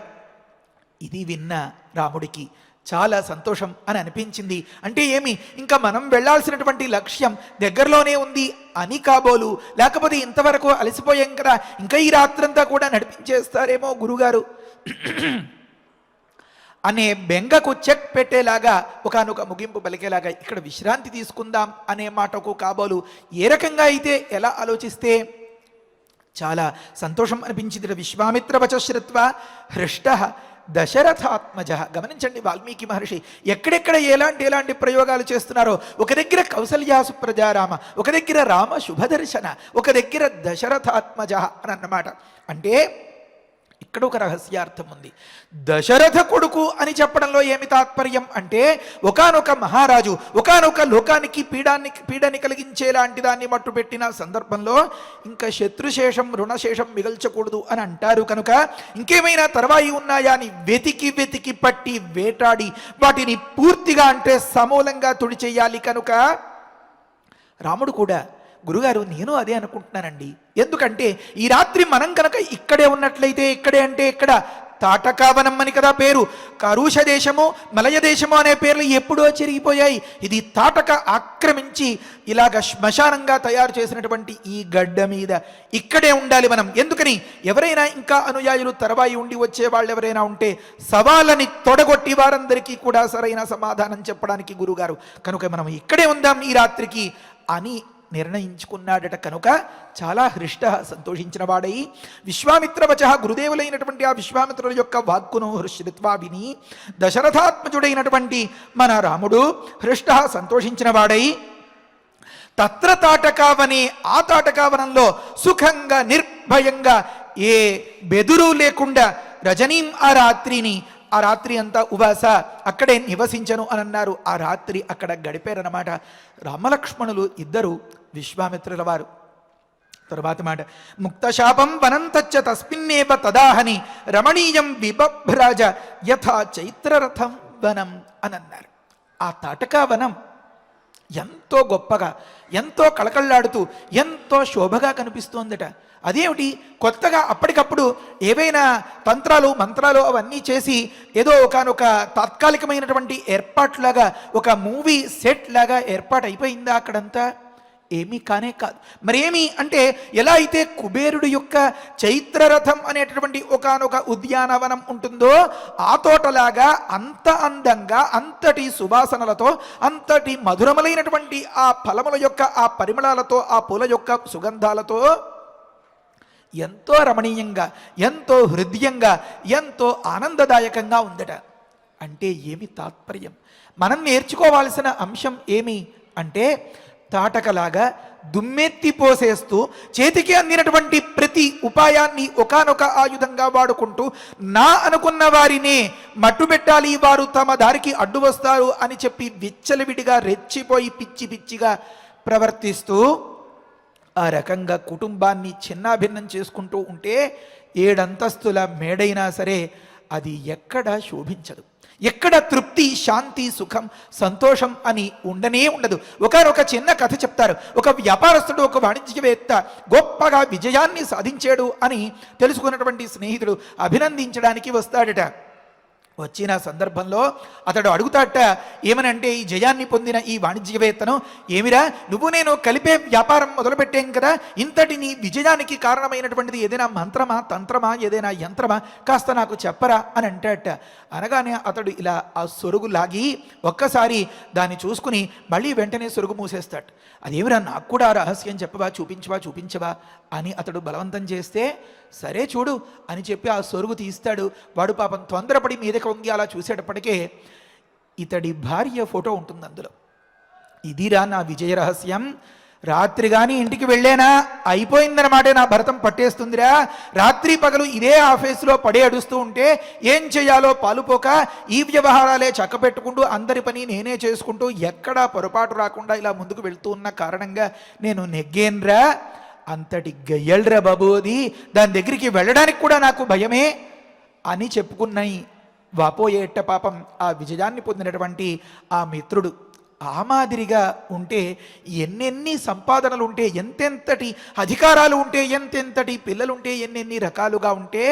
ఇది విన్న రాముడికి చాలా సంతోషం అని అనిపించింది. అంటే ఏమి, ఇంకా మనం వెళ్ళాల్సినటువంటి లక్ష్యం దగ్గరలోనే ఉంది అని కాబోలు, లేకపోతే ఇంతవరకు అలసిపోయాం కదా, ఇంకా ఈ రాత్రంతా కూడా నడిపించేస్తారేమో గురుగారు అనే బెంగకు చెక్ పెట్టేలాగా, ఒకనొక ముగింపు పలికేలాగా ఇక్కడ విశ్రాంతి తీసుకుందాం అనే మాటకు కాబోలు ఏ రకంగా అయితే ఎలా ఆలోచిస్తే చాలా సంతోషం అనిపించింది. విశ్వామిత్ర వచశ్రుత్వ హృష్ట దశరథాత్మజ. గమనించండి, వాల్మీకి మహర్షి ఎక్కడెక్కడ ఎలాంటి ప్రయోగాలు చేస్తున్నారో. ఒక దగ్గర కౌసల్యాసు ప్రజారామ, ఒక దగ్గర రామ శుభదర్శన, ఒక దగ్గర దశరథాత్మజ అని అన్నమాట. అంటే ఇక్కడ ఒక రహస్యార్థం ఉంది. దశరథ కొడుకు అని చెప్పడంలో ఏమి తాత్పర్యం అంటే, ఒకానొక మహారాజు ఒకానొక లోకానికి పీడని కలిగించేలాంటి దాన్ని మట్టు పెట్టిన సందర్భంలో ఇంకా శత్రుశేషం రుణశేషం మిగల్చకూడదు అని అంటారు కనుక, ఇంకేమైనా తర్వాయి ఉన్నాయా అని వెతికి పట్టి వేటాడి వాటిని పూర్తిగా అంటే సమూలంగా తుడిచేయాలి. కనుక రాముడు కూడా, గురుగారు నేను అదే అనుకుంటున్నానండి, ఎందుకంటే ఈ రాత్రి మనం కనుక ఇక్కడే ఉన్నట్లయితే, ఇక్కడే అంటే ఇక్కడ తాటకావనం అని కదా పేరు, కరుష దేశము మలయ దేశము అనే పేర్లు ఎప్పుడో చెరిగిపోయాయి. ఇది తాటక ఆక్రమించి ఇలాగ శ్మశానంగా తయారు చేసినటువంటి ఈ గడ్డ మీద ఇక్కడే ఉండాలి మనం. ఎందుకని? ఎవరైనా ఇంకా అనుయాయులు తర్వాయి ఉండి వచ్చే వాళ్ళు ఎవరైనా ఉంటే సవాళ్ళని తొడగొట్టి వారందరికీ కూడా సరైన సమాధానం చెప్పడానికి గురుగారు, కనుక మనం ఇక్కడే ఉందాం ఈ రాత్రికి అని నిర్ణయించుకున్నాడట. కనుక చాలా హృష్ట సంతోషించిన వాడై విశ్వామిత్ర వచ, గురుదేవులైనటువంటి ఆ విశ్వామిత్రుల యొక్క వాక్కును హృష్టిత్వా విని దశరథాత్మజుడైనటువంటి మన రాముడు హృష్ట సంతోషించిన వాడై తత్ర తాటకావనే, ఆ తాటకావనంలో సుఖంగా నిర్భయంగా ఏ బెదురు లేకుండా రజనీం ఆ రాత్రిని, ఆ రాత్రి అంతా ఉవాస అక్కడే నివసించను అని అన్నారు. ఆ రాత్రి అక్కడ గడిపారన్నమాట రామలక్ష్మణులు ఇద్దరు, విశ్వామిత్రుల వారు. తరువాత మాట, ముక్తశాపం వనంతచ్చ తస్మిన్నేవ తదాహని రమణీయం విబభ్రాజ యథా చైత్రరథం వనం అని అన్నారు. ఆ తాటకా వనం ఎంతో గొప్పగా, ఎంతో కళకళలాడుతూ, ఎంతో శోభగా కనిపిస్తోందట. అదేమిటి, కొత్తగా అప్పటికప్పుడు ఏవైనా తంత్రాలు మంత్రాలు అవన్నీ చేసి ఏదో ఒకనొక తాత్కాలికమైనటువంటి ఏర్పాట్లాగా, ఒక మూవీ సెట్ లాగా ఏర్పాటు అయిపోయిందా అక్కడంతా? ఏమీ కానే కాదు. మరేమి అంటే, ఎలా అయితే కుబేరుడు యొక్క చైత్రరథం అనేటటువంటి ఒకనొక ఉద్యానవనం ఉంటుందో ఆ తోటలాగా అంత అందంగా, అంతటి సువాసనలతో, అంతటి మధురములైనటువంటి ఆ ఫలముల యొక్క ఆ పరిమళాలతో, ఆ పూల యొక్క సుగంధాలతో ఎంతో రమణీయంగా, ఎంతో హృదయంగా, ఎంతో ఆనందదాయకంగా ఉందట. అంటే ఏమి తాత్పర్యం? మనం నేర్చుకోవాల్సిన అంశం ఏమి అంటే, తాటకలాగా దుమ్మెత్తి పోసేస్తూ చేతికి అందినటువంటి ప్రతి ఉపాయాన్ని ఒకానొక ఆయుధంగా వాడుకుంటూ, నా అనుకున్న వారినే మట్టుబెట్టాలి, వారు తమ దారికి అడ్డు వస్తారు అని చెప్పి విచ్చలవిడిగా రెచ్చిపోయి పిచ్చి పిచ్చిగా ప్రవర్తిస్తూ ఆ రకంగా కుటుంబాన్ని చిన్నాభిన్నం చేసుకుంటూ ఉంటే 7 అంతస్తుల మేడైనా సరే అది ఎక్కడ శోభించదు, ఎక్కడ తృప్తి, శాంతి, సుఖం, సంతోషం అని ఉండనే ఉండదు. ఒకనొక చిన్న కథ చెప్తారు. ఒక వ్యాపారస్తుడు, ఒక వాణిజ్యవేత్త గొప్పగా విజయాన్ని సాధించాడు అని తెలుసుకున్నటువంటి స్నేహితుడు అభినందించడానికి వస్తాడట. వచ్చిన సందర్భంలో అతడు అడుగుతాట, ఏమనంటే ఈ జయాన్ని పొందిన ఈ వాణిజ్యవేత్తను, ఏమిరా నువ్వు నేను కలిపే వ్యాపారం మొదలుపెట్టాం కదా, ఇంతటి నీ విజయానికి కారణమైనటువంటిది ఏదైనా మంత్రమా, తంత్రమా, ఏదైనా యంత్రమా, కాస్త నాకు చెప్పరా అని అంటాట. అనగానే అతడు ఇలా ఆ సొరుగు లాగి ఒక్కసారి దాన్ని చూసుకుని మళ్ళీ వెంటనే సొరుగు మూసేస్తాడు. అదేమిరా నాకు కూడా రహస్యం చెప్పవా, చూపించవా అని అతడు బలవంతం చేస్తే, సరే చూడు అని చెప్పి ఆ సొరుగు తీస్తాడు. వాడు పాపం తొందరపడి మీదకి వంగి అలా చూసేటప్పటికే ఇతడి భార్య ఫోటో ఉంటుంది అందులో. ఇదిరా నా విజయ రహస్యం, రాత్రి కానీ ఇంటికి వెళ్ళేనా అయిపోయిందనమాట, నా భరతం పట్టేస్తుందిరా, రాత్రి పగలు ఇదే ఆఫీసులో పడే అడుస్తూ ఉంటే ఏం చేయాలో పాలుపోక ఈ వ్యవహారాలే చక్కబెట్టుకుంటూ అందరి పని నేనే చేసుకుంటూ ఎక్కడా పొరపాటు రాకుండా ఇలా ముందుకు వెళ్తూ ఉన్న కారణంగా నేను నెగ్గేన్రా, అంతటి గయ్యల్రా బాబు అది, దాని దగ్గరికి వెళ్ళడానికి కూడా నాకు భయమే అని చెప్పుకున్నాయి. వాపోయేట పాపం ఆ విజయాన్ని పొందినటువంటి ఆ మిత్రుడు. ఆ మాదిరిగా ఉంటే ఎన్నెన్ని సంపాదనలు ఉంటే, ఎంతెంతటి అధికారాలు ఉంటే, ఎంతెంతటి పిల్లలుంటే, ఎన్నెన్ని రకాలుగా ఉంటే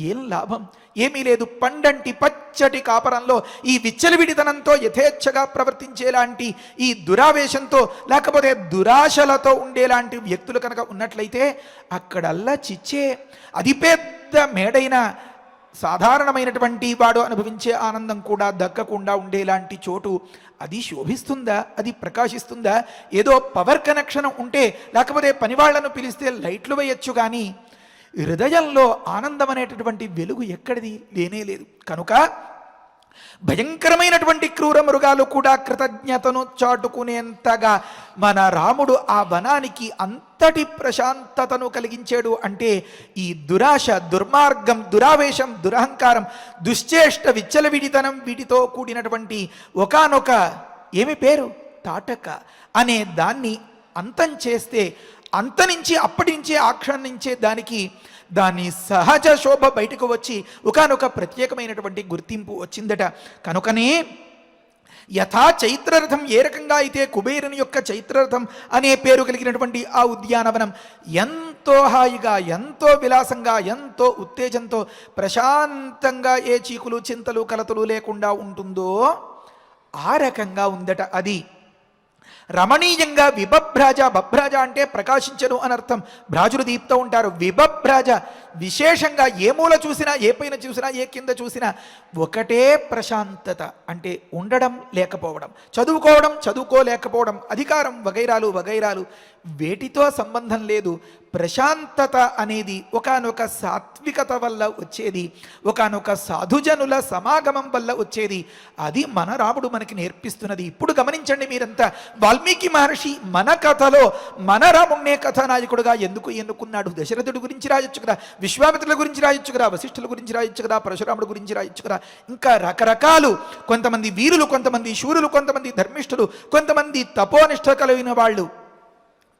ఏం లాభం? ఏమీ లేదు. పండంటి పచ్చటి కాపరంలో ఈ విచ్చలవిడితనంతో యథేచ్ఛగా ప్రవర్తించేలాంటి, ఈ దురావేశంతో లేకపోతే దురాశలతో ఉండేలాంటి వ్యక్తులు కనుక ఉన్నట్లయితే అక్కడల్లా చిచ్చే. అది పెద్ద మేడైన సాధారణమైనటువంటి వాడు అనుభవించే ఆనందం కూడా దక్కకుండా ఉండేలాంటి చోటు అది శోభిస్తుందా? అది ప్రకాశిస్తుందా? ఏదో పవర్ కనెక్షన్ ఉంటే లేకపోతే పనివాళ్లను పిలిస్తే లైట్లు వేయచ్చు, కానీ హృదయంలో ఆనందం అనేటటువంటి వెలుగు ఎక్కడిది? లేనే లేదు. కనుక భయంకరమైనటువంటి క్రూర మృగాలు కూడా కృతజ్ఞతను చాటుకునేంతగా మన రాముడు ఆ వనానికి అంతటి ప్రశాంతతను కలిగించాడు. అంటే ఈ దురాశ, దుర్మార్గం, దురావేశం, దురహంకారం, దుశ్చేష్ట, విచ్చలవిడితనం, వీటితో కూడినటువంటి ఒకానొక ఏమి పేరు తాటక అనే దాన్ని అంతం చేస్తే, అంతరించి అప్పటి నుంచే ఆ క్షణం నుంచే దాని సహజ శోభ బయటకు వచ్చి ఒకానొక ప్రత్యేకమైనటువంటి గుర్తింపు వచ్చిందట. కనుకనే యథా చైత్రరథం, ఏ రకంగా అయితే కుబేరుని యొక్క చైత్రరథం అనే పేరు కలిగినటువంటి ఆ ఉద్యానవనం ఎంతో హాయిగా, ఎంతో విలాసంగా, ఎంతో ఉత్తేజంతో, ప్రశాంతంగా, ఏ చీకులు చింతలు కలతలు లేకుండా ఉంటుందో ఆ రకంగా ఉందట. అది రమణీయంగా విబభ్రాజ, బభ్రాజ అంటే ప్రకాశించను అనర్థం. భ్రాజులు దీప్తూ ఉంటారు. విబభ్రాజ విశేషంగా ఏ మూల చూసినా, ఏ పైన చూసినా, ఏ కింద చూసినా ఒకటే ప్రశాంతత. అంటే ఉండడం లేకపోవడం, చదువుకోవడం చదువుకోలేకపోవడం, అధికారం వగైరాలు వేటితో సంబంధం లేదు. ప్రశాంతత అనేది ఒకానొక సాత్వికత వల్ల వచ్చేది, ఒకానొక సాధుజనుల సమాగమం వల్ల వచ్చేది. అది మన రాముడు మనకి నేర్పిస్తున్నది. ఇప్పుడు గమనించండి మీరంతా, వాల్మీకి మహర్షి మన కథలో మన రాముణ్ణే కథానాయకుడుగా ఎందుకు ఎన్నుకున్నాడు? దశరథుడి గురించి రాయొచ్చు కదా, విశ్వామిత్రుల గురించి రాయొచ్చు కదా, వశిష్ఠుల గురించి రాయొచ్చు కదా, పరశురాముడి గురించి రాయొచ్చు కదా, ఇంకా రకరకాలు, కొంతమంది వీరులు, కొంతమంది శూరులు, కొంతమంది ధర్మిష్ఠులు, కొంతమంది తపోనిష్ట కలిగిన వాళ్ళు.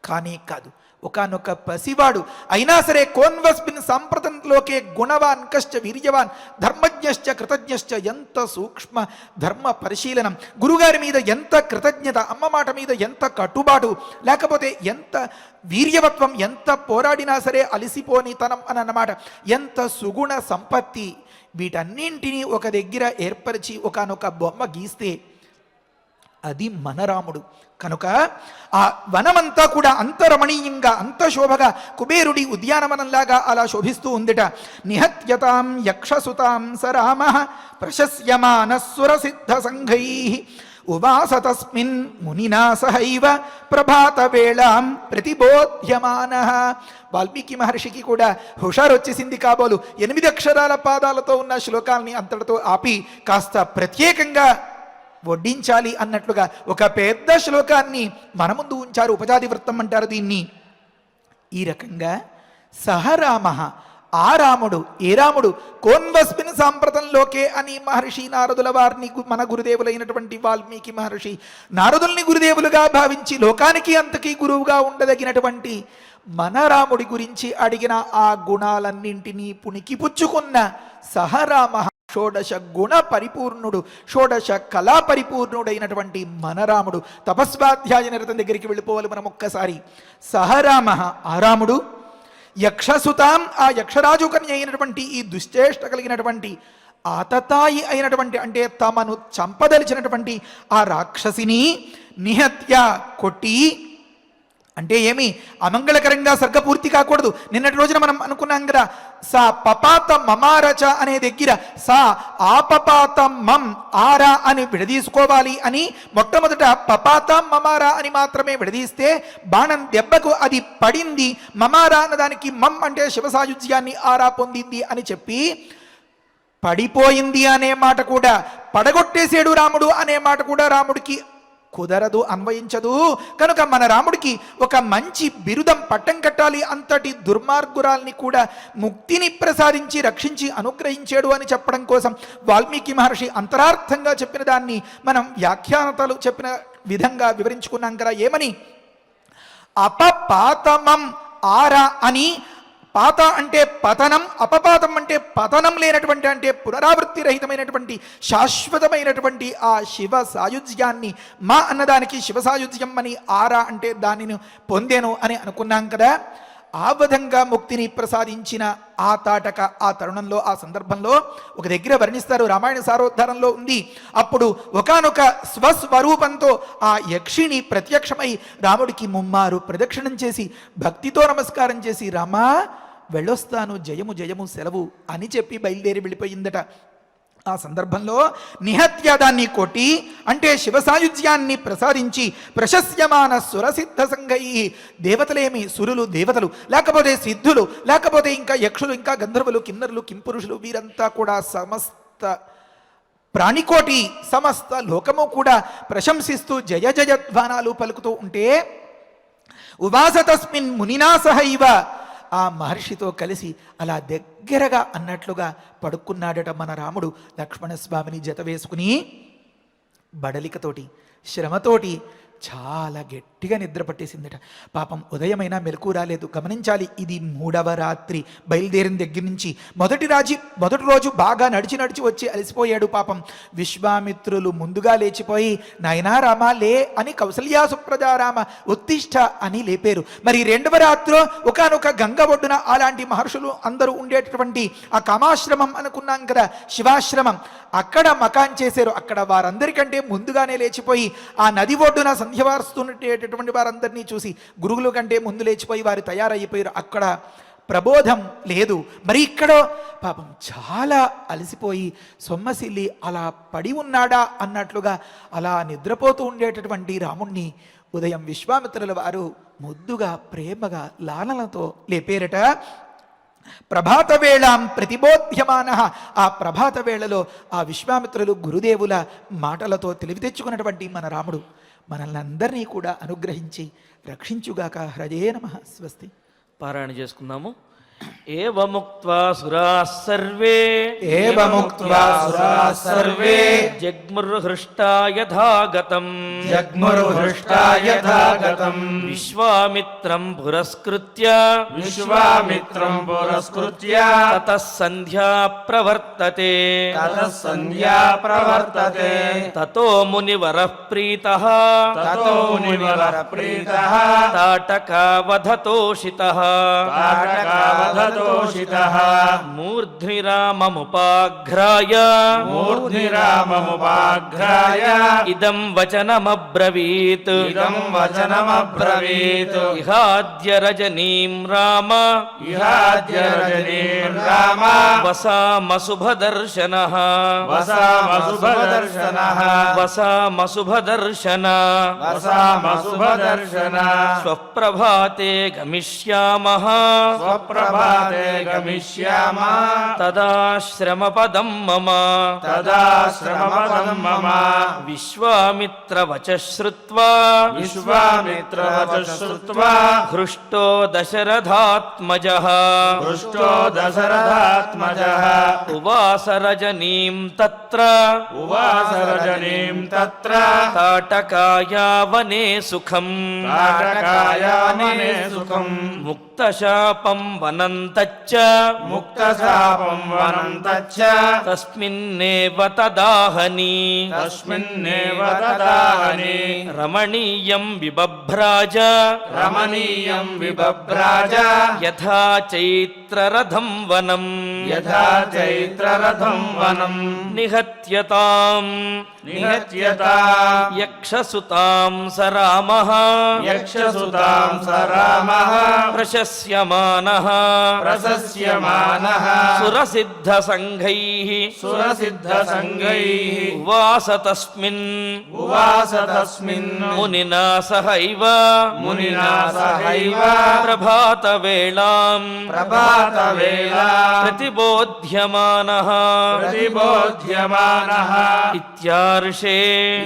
కానీ కాదు, ఒకనొక పసివాడు అయినా సరే కోన్వస్మిన్ సాంప్రతంలోకే గుణవాన్ కశ్చ వీర్యవాన్ ధర్మజ్ఞశ్చ కృతజ్ఞశ్చ, ఎంత సూక్ష్మ ధర్మ పరిశీలనం, గురుగారి మీద ఎంత కృతజ్ఞత, అమ్మ మాట మీద ఎంత కట్టుబాటు, లేకపోతే ఎంత వీర్యవత్వం, ఎంత పోరాడినా సరే అలిసిపోనితనం అని అన్నమాట, ఎంత సుగుణ సంపత్తి, వీటన్నింటినీ ఒక దగ్గర ఏర్పరిచి ఒకనొక బొమ్మ గీస్తే అది మన రాముడు. కనుక ఆ వనమంతా కూడా అంత రమణీయంగా, అంత శోభగా, కుబేరుడి ఉద్యానవనంలాగా అలా శోభిస్తూ ఉందిట. నిహత్యతాం యక్షసుతాం స రామ ప్రశస్యమానస్సురసిద్ధ సంఘై ఉవాసతస్మిన్ మునినా సహైవ ప్రభాత వేళాం ప్రతిబోధ్యమాన. వాల్మీకి మహర్షికి కూడా హుషారు వచ్చేసింది కాబోలు. 8 అక్షరాల పాదాలతో ఉన్న శ్లోకాల్ని అంతటితో ఆపి కాస్త ప్రత్యేకంగా వడ్డించాలి అన్నట్లుగా ఒక పెద్ద శ్లోకాన్ని మన ముందు ఉంచారు. ఉపజాతి వృత్తం అంటారు దీన్ని. ఈ రకంగా సహరామ, ఆ రాముడు, ఏ రాముడు, కోన్వస్మిన్ సాంప్రతంలోకే అని మహర్షి నారదుల వారిని, మన గురుదేవులైనటువంటి వాల్మీకి మహర్షి నారదుల్ని గురుదేవులుగా భావించి లోకానికి అంతకీ గురువుగా ఉండదగినటువంటి మన రాముడి గురించి అడిగిన ఆ గుణాలన్నింటినీ పుణికిపుచ్చుకున్న సహరామ, షోడశ గుణ పరిపూర్ణుడు, షోడశ కళా పరిపూర్ణుడైనటువంటి మనరాముడు. తపస్వాధ్యాయ నిరతం దగ్గరికి వెళ్ళిపోవాలి మనం ఒక్కసారి. సహరామ, ఆరాముడు, యక్షసుతాం, ఆ యక్షరాజు కన్య అయినటువంటి ఈ దుశ్చేష్ట కలిగినటువంటి ఆతతాయి అయినటువంటి, అంటే తమను చంపదలిచినటువంటి ఆ రాక్షసిని నిహత్య, కొట్టి, అంటే ఏమి అమంగళకరంగా సర్గపూర్తి కాకూడదు. నిన్నటి రోజున మనం అనుకున్నాం కదా, సా పపాత మమారచ అనే దగ్గర సా ఆపపాత మం ఆరా అని విడదీసుకోవాలి అని మొట్టమొదట పపాత మమారా అని మాత్రమే విడదీస్తే బాణం దెబ్బకు అది పడింది. మమారా అన్నదానికి మం అంటే శివసాయుధ్యాన్ని ఆరా పొందింది అని చెప్పి, పడిపోయింది అనే మాట కూడా, పడగొట్టేసేడు రాముడు అనే మాట కూడా రాముడికి కుదరదు, అన్వయించదు. కనుక మన రాముడికి ఒక మంచి బిరుదం పట్టం కట్టాలి, అంతటి దుర్మార్గురాల్ని కూడా ముక్తిని ప్రసాదించి రక్షించి అనుగ్రహించాడు అని చెప్పడం కోసం వాల్మీకి మహర్షి అంతరార్థంగా చెప్పిన దాన్ని మనం వ్యాఖ్యానతలు చెప్పిన విధంగా వివరించుకున్నాం కదా. ఏమని? అపపాతమం ఆరా అని, పాత అంటే పతనం, అపపాతం అంటే పతనం లేనటువంటి, అంటే పునరావృత్తి రహితమైనటువంటి శాశ్వతమైనటువంటి ఆ శివ సాయుధ్యాన్ని, మా అన్నదానికి శివ సాయుధ్యం అని, ఆరా అంటే దానిని పొందేను అని అనుకున్నాం కదా. ఆ విధంగా ముక్తిని ప్రసాదించిన ఆ తాటక, ఆ తరుణంలో, ఆ సందర్భంలో ఒక దగ్గర వర్ణిస్తారు, రామాయణ సారోద్ధారంలో ఉంది. అప్పుడు ఒకానొక స్వస్వరూపంతో ఆ యక్షిణి ప్రత్యక్షమై రాముడికి ముమ్మారు ప్రదక్షిణం చేసి భక్తితో నమస్కారం చేసి, రామా వెళ్ళొస్తాను, జయము జయము సెలవు అని చెప్పి బయలుదేరి వెళ్ళిపోయిందట. ఆ సందర్భంలో నిహత్య, దాన్ని కొట్టి, అంటే శివసాయుధ్యాన్ని ప్రసాదించి, ప్రశస్యమాన సురసిద్ధ సంఘై, దేవతలేమి సురులు, దేవతలు, లేకపోతే సిద్ధులు, లేకపోతే ఇంకా యక్షులు, ఇంకా గంధర్వులు, కిన్నరులు, కింపురుషులు, వీరంతా కూడా సమస్త ప్రాణికోటి, సమస్త లోకము కూడా ప్రశంసిస్తూ జయ జయధ్వానాలు పలుకుతూ ఉంటే, ఉవాసతస్మిన్ మునినా సహైవ, ఆ మహర్షితో కలిసి అలా దగ్గరగా అన్నట్లుగా పడుకున్నాడట మన రాముడు. లక్ష్మణస్వామిని జత వేసుకుని బడలికతోటి, శ్రమతోటి చాలా గట్టిగా నిద్ర పట్టేసిందట. పాపం ఉదయమైనా మెలకు రాలేదు. గమనించాలి, ఇది 3వ రాత్రి బయలుదేరిన దగ్గర నుంచి. మొదటి రోజు బాగా నడిచి వచ్చి అలసిపోయాడు పాపం. విశ్వామిత్రులు ముందుగా లేచిపోయి, నాయనా రామా లే అని, కౌసల్యా సుప్రజారామ ఉత్తిష్ట అని లేపారు. మరి 2వ రాత్రిలో ఒకానొక గంగ ఒడ్డున అలాంటి మహర్షులు అందరూ ఉండేటటువంటి ఆ కామాశ్రమం అనుకున్నాం కదా, శివాశ్రమం, అక్కడ మకాన్ చేశారు. అక్కడ వారందరికంటే ముందుగానే లేచిపోయి ఆ నది ఒడ్డున సంధ్యవారుస్తున్నటువంటి వారందరినీ చూసి గురువుల కంటే ముందు లేచిపోయి వారు తయారైపోయారు. అక్కడ ప్రబోధం లేదు. మరి ఇక్కడ పాపం చాలా అలసిపోయి సొమ్మసిల్లి అలా పడి ఉన్నాడా అన్నట్లుగా అలా నిద్రపోతూ ఉండేటటువంటి రాముణ్ణి ఉదయం విశ్వామిత్రుల వారు ముద్దుగా, ప్రేమగా, లాలనతో లేపేరట. ప్రభాత వేళాం ప్రతిబోధ్యమాన. ఆ ప్రభాత వేళలో ఆ విశ్వామిత్రులు గురుదేవుల మాటలతో తెలివి తెచ్చుకున్నటువంటి మన రాముడు మనల్ని అందరినీ కూడా అనుగ్రహించి రక్షించుగాక. హృదయే నమః. స్వస్తి. పారాయణ చేసుకుందాము. ఏవముక్త్వా సురాః సర్వే ఏవముక్త్వా సురాః సర్వే జగ్ముర్హృష్టా యథాగతం జగ్ముర్హృష్టా యథాగతం విశ్వామిత్రం పురస్కృత్య విశ్వామిత్రం పురస్కృత్య తతః సంధ్యా ప్రవర్తతే తతః సంధ్యా ప్రవర్తతే తతో మునివరః ప్రీతః తతో మునివరః ప్రీతః తాటకావధతోషితః తాటకావధతోషితః మూర్ధ్ని రామముపాఘ్రాయ మూర్ధ్ని రామముపాఘ్రాయ ఇదం వచనమబ్రవీత్ ఇదం వచనమబ్రవీత్ ఇహాద్య రజనీం రామ ఇహాద్య రజనీం రామ వసామశుభదర్శనః వసామశుభదర్శనః వసామశుభదర్శన వసామశుభదర్శన స్వప్రభాతే గమిష్యామః స్వప్రభాతే గమిష్యామః తదాశ్రమపదం మమ తదాశ్రమపదం మమ విశ్వామిత్రవచ శ్రుత్వా విశ్వామిత్రవచ శ్రుత్వా హృష్టో దశరథాత్మజః హృష్టో దశరథాత్మజః ఉవాస రజనీం తత్ర ఉవాస రజనీం తత్ర తాటకాయా వనే సుఖం తాటకాయానే సుఖం ముక్తశాపం వనంతచ్చ ముక్తశాపం వనంతచ్చ తస్మిన్నేవ తదాహని తస్మిన్నేవ తదాహని రమణీయం విబభ్రాజ రమణీయం విబభ్రాజ యథా చైత్రరథం వనం యథా చైత్రరథం వనం నిహత్యతాం నిహత్యతాం యక్షసుతాం స రామః యక్షసుతాం స రామః ప్రశస్యమానః ప్రశస్యమానః సురసిద్ధ సంఘైః సురసిద్ధ సంఘైః ఉవాస తస్మిన్ ఉవాస తస్మిన్ మునినా సహైవ మునినా సహైవ ప్రభాత వేళాం ప్రభాత వేళ ప్రతిబోధ్యమానః ప్రతిబోధ్యమానః ఇత్యార్షే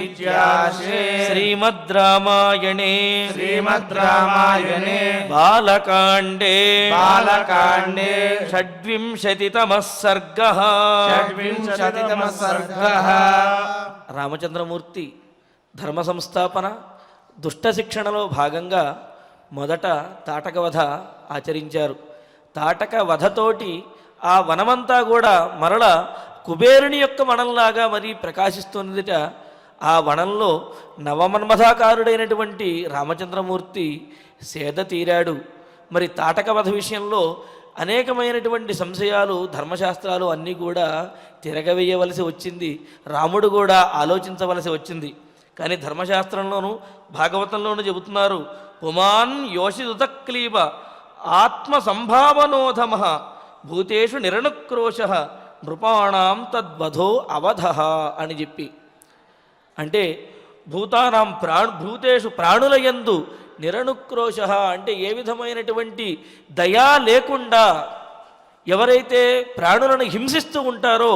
ఇత్యార్షే శ్రీమద్ రామాయణే శ్రీమద్ రామాయణే బాలకాండే బాలకాండే షడ్వింశతితమః సర్గః షడ్వింశతితమః సర్గః రామచంద్రమూర్తి ధర్మ సంస్థాపన దుష్ట శిక్షణలో భాగంగా మొదట తాటకవధ ఆచరించారు. తాటక వధతోటి ఆ వనమంతా కూడా మరల కుబేరుని యొక్క వనంలాగా మరి ప్రకాశిస్తున్నదిట. ఆ వనంలో నవమన్మథాకారుడైనటువంటి రామచంద్రమూర్తి సేద తీరాడు. మరి తాటకవధ విషయంలో అనేకమైనటువంటి సంశయాలు ధర్మశాస్త్రాలు అన్నీ కూడా తిరగవేయవలసి వచ్చింది. రాముడు కూడా ఆలోచించవలసి వచ్చింది. కానీ ధర్మశాస్త్రంలోనూ భాగవతంలోనూ చెబుతున్నారు, పుమాన్ యోషిదుతక్లీబ ఆత్మ సంభావనోధమ భూతేషు నిరనుక్రోశ నృపాణం తద్వధో అవధ అని చెప్పి, అంటే భూతానాం భూతేషు ప్రాణులయందు నిరనుక్రోశ అంటే ఏ విధమైనటువంటి దయా లేకుండా ఎవరైతే ప్రాణులను హింసిస్తూ ఉంటారో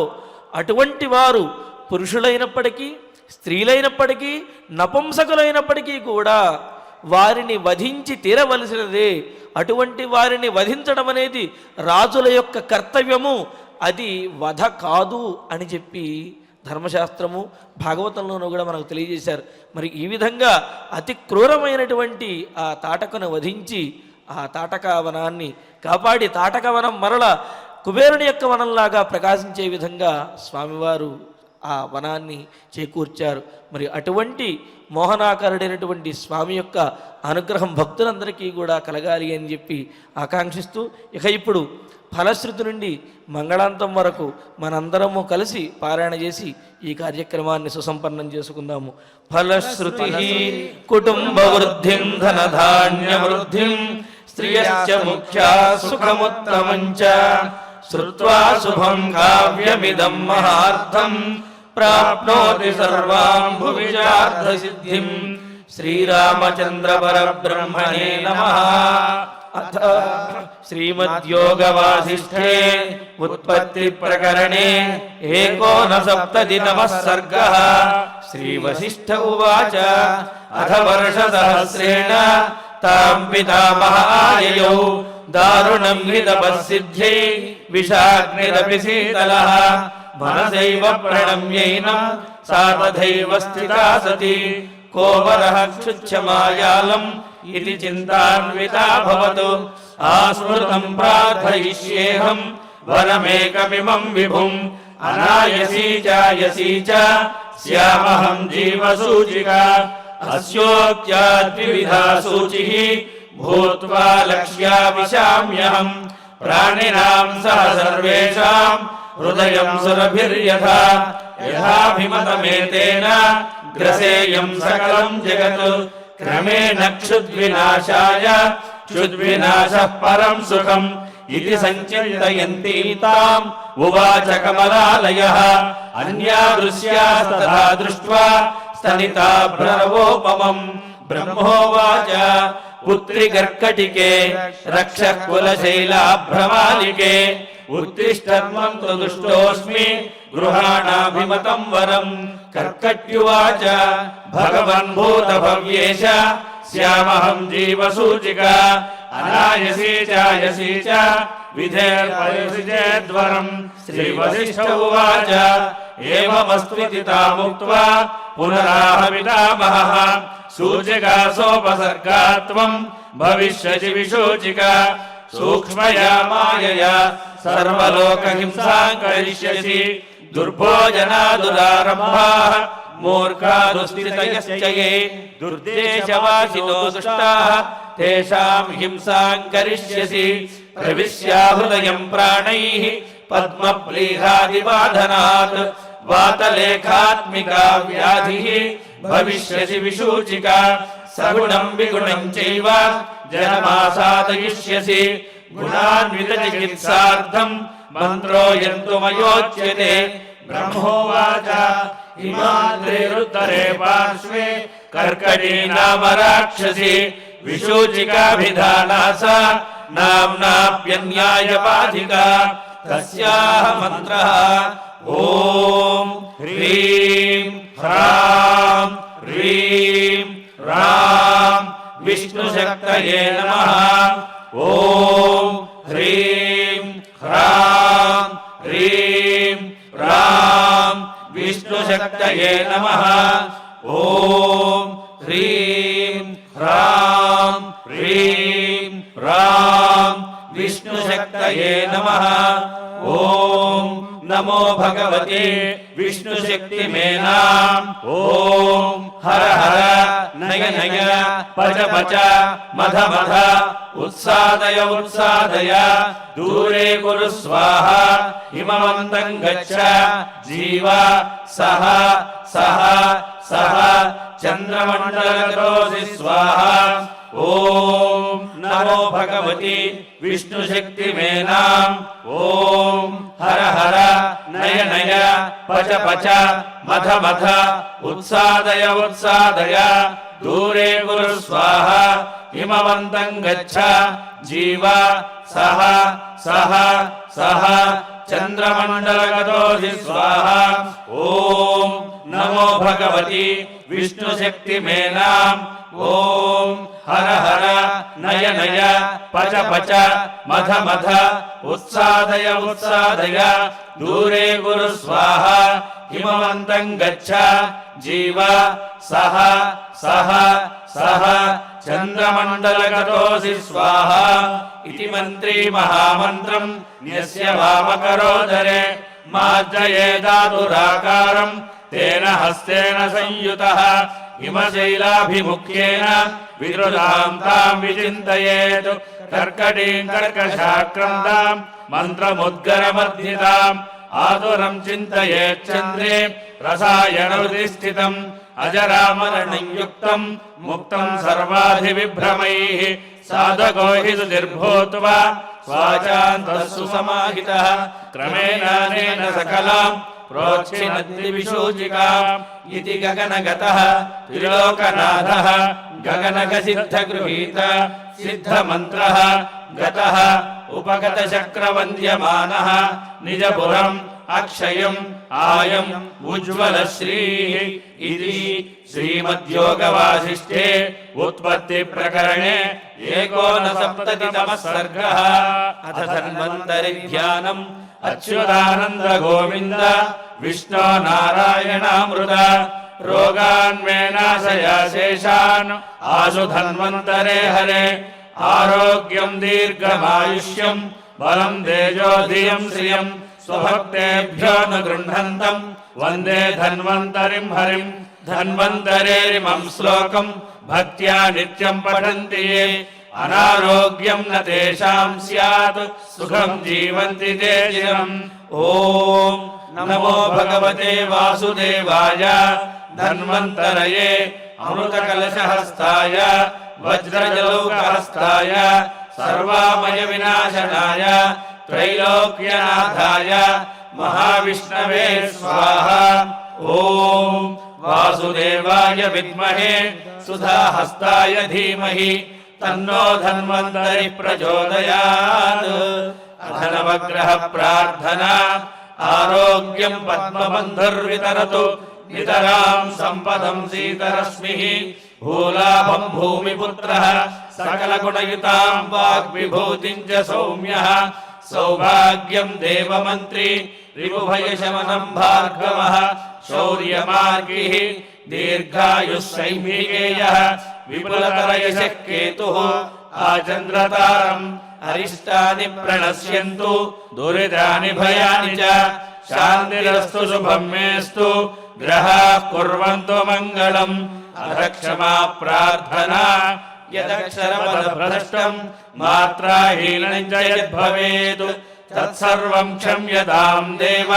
అటువంటి వారు పురుషులైనప్పటికీ స్త్రీలైనప్పటికీ నపుంసకులైనప్పటికీ కూడా వారిని వధించి తీరవలసినదే. అటువంటి వారిని వధించడం అనేది రాజుల యొక్క కర్తవ్యము, అది వధ కాదు అని చెప్పి ధర్మశాస్త్రము భాగవతంలోనూ కూడా మనకు తెలియజేశారు. మరి ఈ విధంగా అతి క్రూరమైనటువంటి ఆ తాటకను వధించి ఆ తాటక వనాన్ని కాపాడి తాటక వనం మరల కుబేరుని యొక్క వనంలాగా ప్రకాశించే విధంగా స్వామివారు ఆ వనాన్ని చేకూర్చారు. మరి అటువంటి మోహనాకారుడైనటువంటి స్వామి యొక్క అనుగ్రహం భక్తులందరికీ కూడా కలగాలి అని చెప్పి ఆకాంక్షిస్తూ ఇక ఇప్పుడు ఫలశ్రుతి నుండి మంగళాంతం వరకు మనందరము కలిసి పారాయణ చేసి ఈ కార్యక్రమాన్ని సుసంపన్నం చేసుకుందాము. ఫలశ్రుతి కుటుంబ వృద్ధిం ధనధాన్య వృద్ధిం స్త్రియశ్చ ముఖ్యా సుఖముత్తమంచ శ్రుత్వా శుభం కావ్యమిదం మహార్థం ప్రాప్నోతి సర్వాం భువిజార్థ సిద్ధిం. శ్రీరామచంద్ర పరబ్రహ్మణే నమః. अथ श्रीमद्योगवासिष्ठे उत्पत्तिप्रकरणे एकोनसप्ततितमः सर्गः। श्रीवसिष्ठ उवाच अथ वर्षसहस्रेण तां पितामहाययौ दारुणं हि तपःसिद्ध्यै विषाग्निरपि शीतलः मनसैव प्रणम्यैनं सा तथैव स्थिता सती को वरः क्षुच्छमायालम् इति चिन्तान्विता भवतु आस्मृतं प्रार्थयिष्येऽहं वरमेकमिमं विभुम् अनायसी चायसी च स्यामहं जीवसूचिका अस्योक्त्याद्विविधा सूचिः भूत्वा लक्ष्या विशाम्यहम् प्राणिनां सह सर्वेषां हृदयं सुरभिर्यथा यथाभिमतमेतेन ग्रसेयं सकलं जगत् क्रमेण क्षुद्विनाशाय क्षुद्विनाशः परं सुखम् इति सञ्चिन्तयन्ती ताम् उवाच कमलालयः अन्यादृश्यास्तथा दृष्ट्वा स्तनिता प्रणवोपमम् ब्रह्मोवाच पुत्रि कर्कटिके रक्षः कुलशैलाभ्रमालिके उत्तिष्ठत्वं तु दुष्टोऽस्मि गृहाणाभिमतं वरम् कर्कट्युवाच भगवन् भूतभव्येश स्यामहं जीवसूचिका अनायसी चायसी च विधेर्पयसि चेद्वरम् श्रीवसिष्ठ उवाच एवमस्त्विति तामुक्त्वा पुनराह पितामहः सूचिकासोपसर्गा त्वम् भविष्यसि विशूचिका सूक्ष्मया मायया सर्वलोकहिंसां करिष्यसि दुर्भोजनादुरारम्भाः मूर्खा दुस्थितयश्च ये दुर्देशवासिनो दुष्टाः तेषां हिंसां करिष्यसि प्रविश्याहृदयं प्राणैः पद्मप्लीहादिवाधनात् वातलेखात्मिका व्याधिः भविष्यसि विशूचिका सगुणं विगुणं चैव जनमासादयिष्यसि गुणान्वितचिकित्सार्थं मन्त्रोऽयं तु मयोच्यते ब्रह्मोवाच हिमाद्रिरुत्तरे पार्श्वे कर्कटी नाम राक्षसी विशूचिकाभिधाना सा नाम्नाप्यन्यायबाधिका तस्याः मन्त्रः ॐ ह्रीं ह्रां ह्रीं ह्रां विष्णुशक्तये नमः ॐ ह्रीं ह्रां ह्रीं ह्रां विष्णुशक्तये नमः ॐ ह्रीं ह्रां ह्रीं ह्रां विष्णुशक्तये नमः ॐ नमो भगवते विष्णुशक्तिमेनाम् ॐ हर हर नय नय पच पच मध मध उत्सादय उत्सादय दूरे कुरु स्वाहा हिमवन्तं गच्छ जीव सह सह सह चन्द्रमण्डलगतोऽसि स्वाहा ॐ नमो भगवति विष्णुशक्तिमेनाम् ॐ हर हर नय नय पच पच मध मध उत्सादय उत्सादय दूरे कुरु स्वाहा हिमवन्तं गच्छ जीव सह सह सह चन्द्रमण्डलगतोऽसि स्वाहा ॐ नमो भगवति विष्णुशक्तिमेनाम् ॐ हर हर नय नय पच पच मध मध उत्सादय उत्सादय दूरे कुरु स्वाहा हिमवन्तं गच्छ जीव सह सह सह चन्द्रमण्डलगतोऽसि स्वाहा इति मन्त्री महामन्त्रं न्यस्य वामकरोदरे मार्जयेदातुराकारं तेन हस्तेन संयुतः हिमशैलाभिमुख्येन विदृतां तां विचिन्तयेत् कर्कटीं कर्कशाक्रन्दां मन्त्रमुद्गरमर्धिताम् आतुरं चिन्तयेच्चन्द्रे रसायनहृदिस्थितम् अजरामरणं युक्तं मुक्तं सर्वाधिविभ्रमैः साधको हि सुधिर्भूत्वा स्वाचान्तः सुसमाहितः क्रमेणानेन सकलां प्रोच्छिनत्ति विशूचिका इति गगनगतः त्रिलोकनाथः गगनगसिद्धगृहीत सिद्धमन्त्रः गतः उपगतचक्रवन्द्यमानः निजपुरम् अक्षयम् आयम् उज्ज्वलश्रीः इति श्रीमद्योगवासिष्ठे उत्पत्तिप्रकरणे 59तमः सर्गः। अथ धन्वन्तरिध्यानम् अच्युतानन्द गोविन्द विष्णो नारायणामृत रोगान्मे नाशया शेषान् आशु धन्वन्तरे हरे आरोग्यम् दीर्घमायुष्यम् बलम् तेजो धियम् श्रियम् स्वभक्तेभ्यो न गृह्णन्तम् वन्दे धन्वन्तरिम् हरिम् धन्वन्तरेरिमम् श्लोकम् भक्त्या नित्यम् पठन्ति ये अनारोग्यम् न तेषाम् स्यात् सुखम् जीवन्ति ते चिरम्। ॐ नमो भगवते वासुदेवाय धन्वन्तरये अमृतकलशहस्ताय वज्रजलौकहस्ताय सर्वामय विनाशनाय त्रैलोक्यनाथाय महाविष्णवे स्वाहा। ॐ वासुदेवाय विद्महे सुधाहस्ताय धीमहि तन्नो धन्वन्तरिः प्रचोदयात्। अथ नवग्रह प्रार्थना आरोग्यम् पद्मबन्धुर्वितरतु नितराम् सम्पदम् सीतरश्मिः भूलाभम् भूमिपुत्रः सकलगुणयुताम् वाग्विभूतिम् च सौम्यः सौभाग्यम् देवमन्त्री रिपुभयशमनम् भार्गवः शौर्यमार्गिः दीर्घायुः सैमिकेयः विपुलतरयशः केतुः आचन्द्रतारम् अरिष्टानि प्रणश्यन्तु दुरितानि भयानि च शान्तिरस्तु शुभम् मेस्तु ग्रहाः कुर्वन्तु मङ्गलम्। अथ क्षमा प्रार्थना यदक्षरपदभ्रष्टम् मात्राहीनम् च यद्भवेत् तत्सर्वम् क्षम्यताम् देव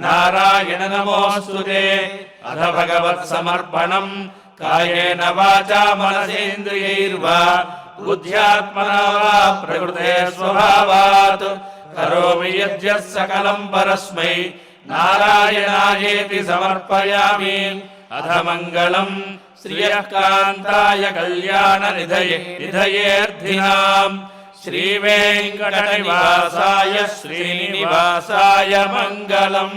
नारायण नमोऽस्तु ते। अथ भगवत्समर्पणम् कायेन वाचा मनसेन्द्रियैर्वा बुद्ध्यात्मना वा प्रकृते स्वभावात् करोमि यद्यत् सकलम् परस्मै नारायणायेति समर्पयामि। अथ मङ्गलम् श्रियः कान्ताय कल्याणनिधयेऽर्थिनाम् श्रीवेङ्कटनिवासाय శ్రీనివాసాయ మంగళం।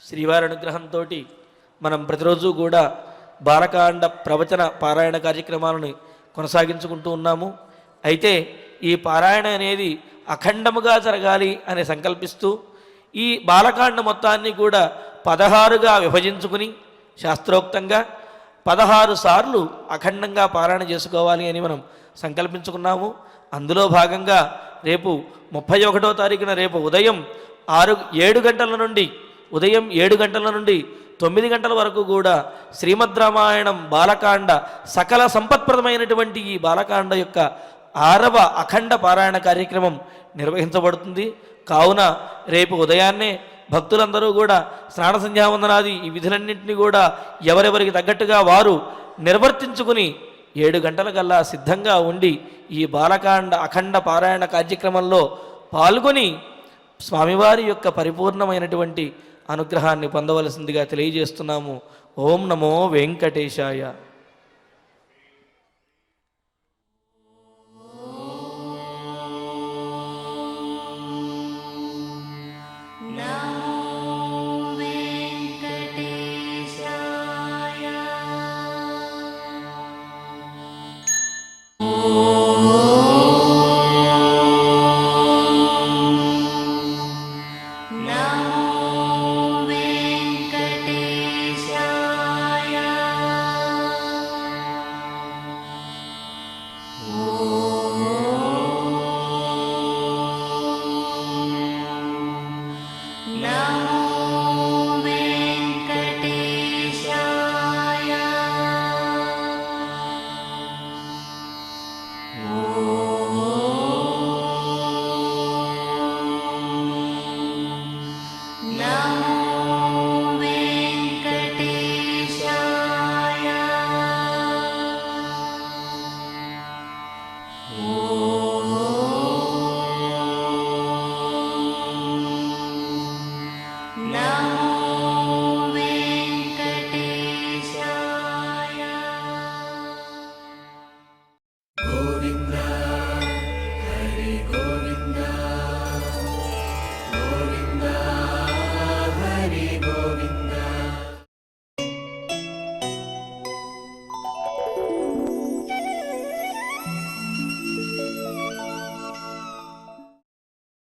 శ్రీవారి అనుగ్రహంతో మనం ప్రతిరోజు కూడా బాలకాండ ప్రవచన పారాయణ కార్యక్రమాలను కొనసాగించుకుంటూ ఉన్నాము. అయితే ఈ పారాయణ అనేది అఖండముగా జరగాలి అని సంకల్పిస్తూ ఈ బాలకాండ మొత్తాన్ని కూడా 16గా విభజించుకుని శాస్త్రోక్తంగా 16 సార్లు అఖండంగా పారాయణ చేసుకోవాలి అని మనం సంకల్పించుకున్నాము. అందులో భాగంగా రేపు 31వ తారీఖున రేపు ఉదయం 7 గంటల నుండి 9 గంటల వరకు కూడా శ్రీమద్ రామాయణం బాలకాండ సకల సంపత్ప్రదమైనటువంటి ఈ బాలకాండ యొక్క 6వ అఖండ పారాయణ కార్యక్రమం నిర్వహించబడుతుంది. కావున రేపు ఉదయాన్నే భక్తులందరూ కూడా స్నాన సంధ్యావందనాది ఈ విధులన్నింటినీ కూడా ఎవరెవరికి తగ్గట్టుగా వారు నిర్వర్తించుకుని 7 గంటలకల్లా సిద్ధంగా ఉండి ఈ బాలకాండ అఖండ పారాయణ కార్యక్రమంలో పాల్గొని స్వామివారి యొక్క పరిపూర్ణమైనటువంటి అనుగ్రహాన్ని పొందవలసిందిగా తెలియజేస్తున్నాము. ఓం నమో వెంకటేశాయ.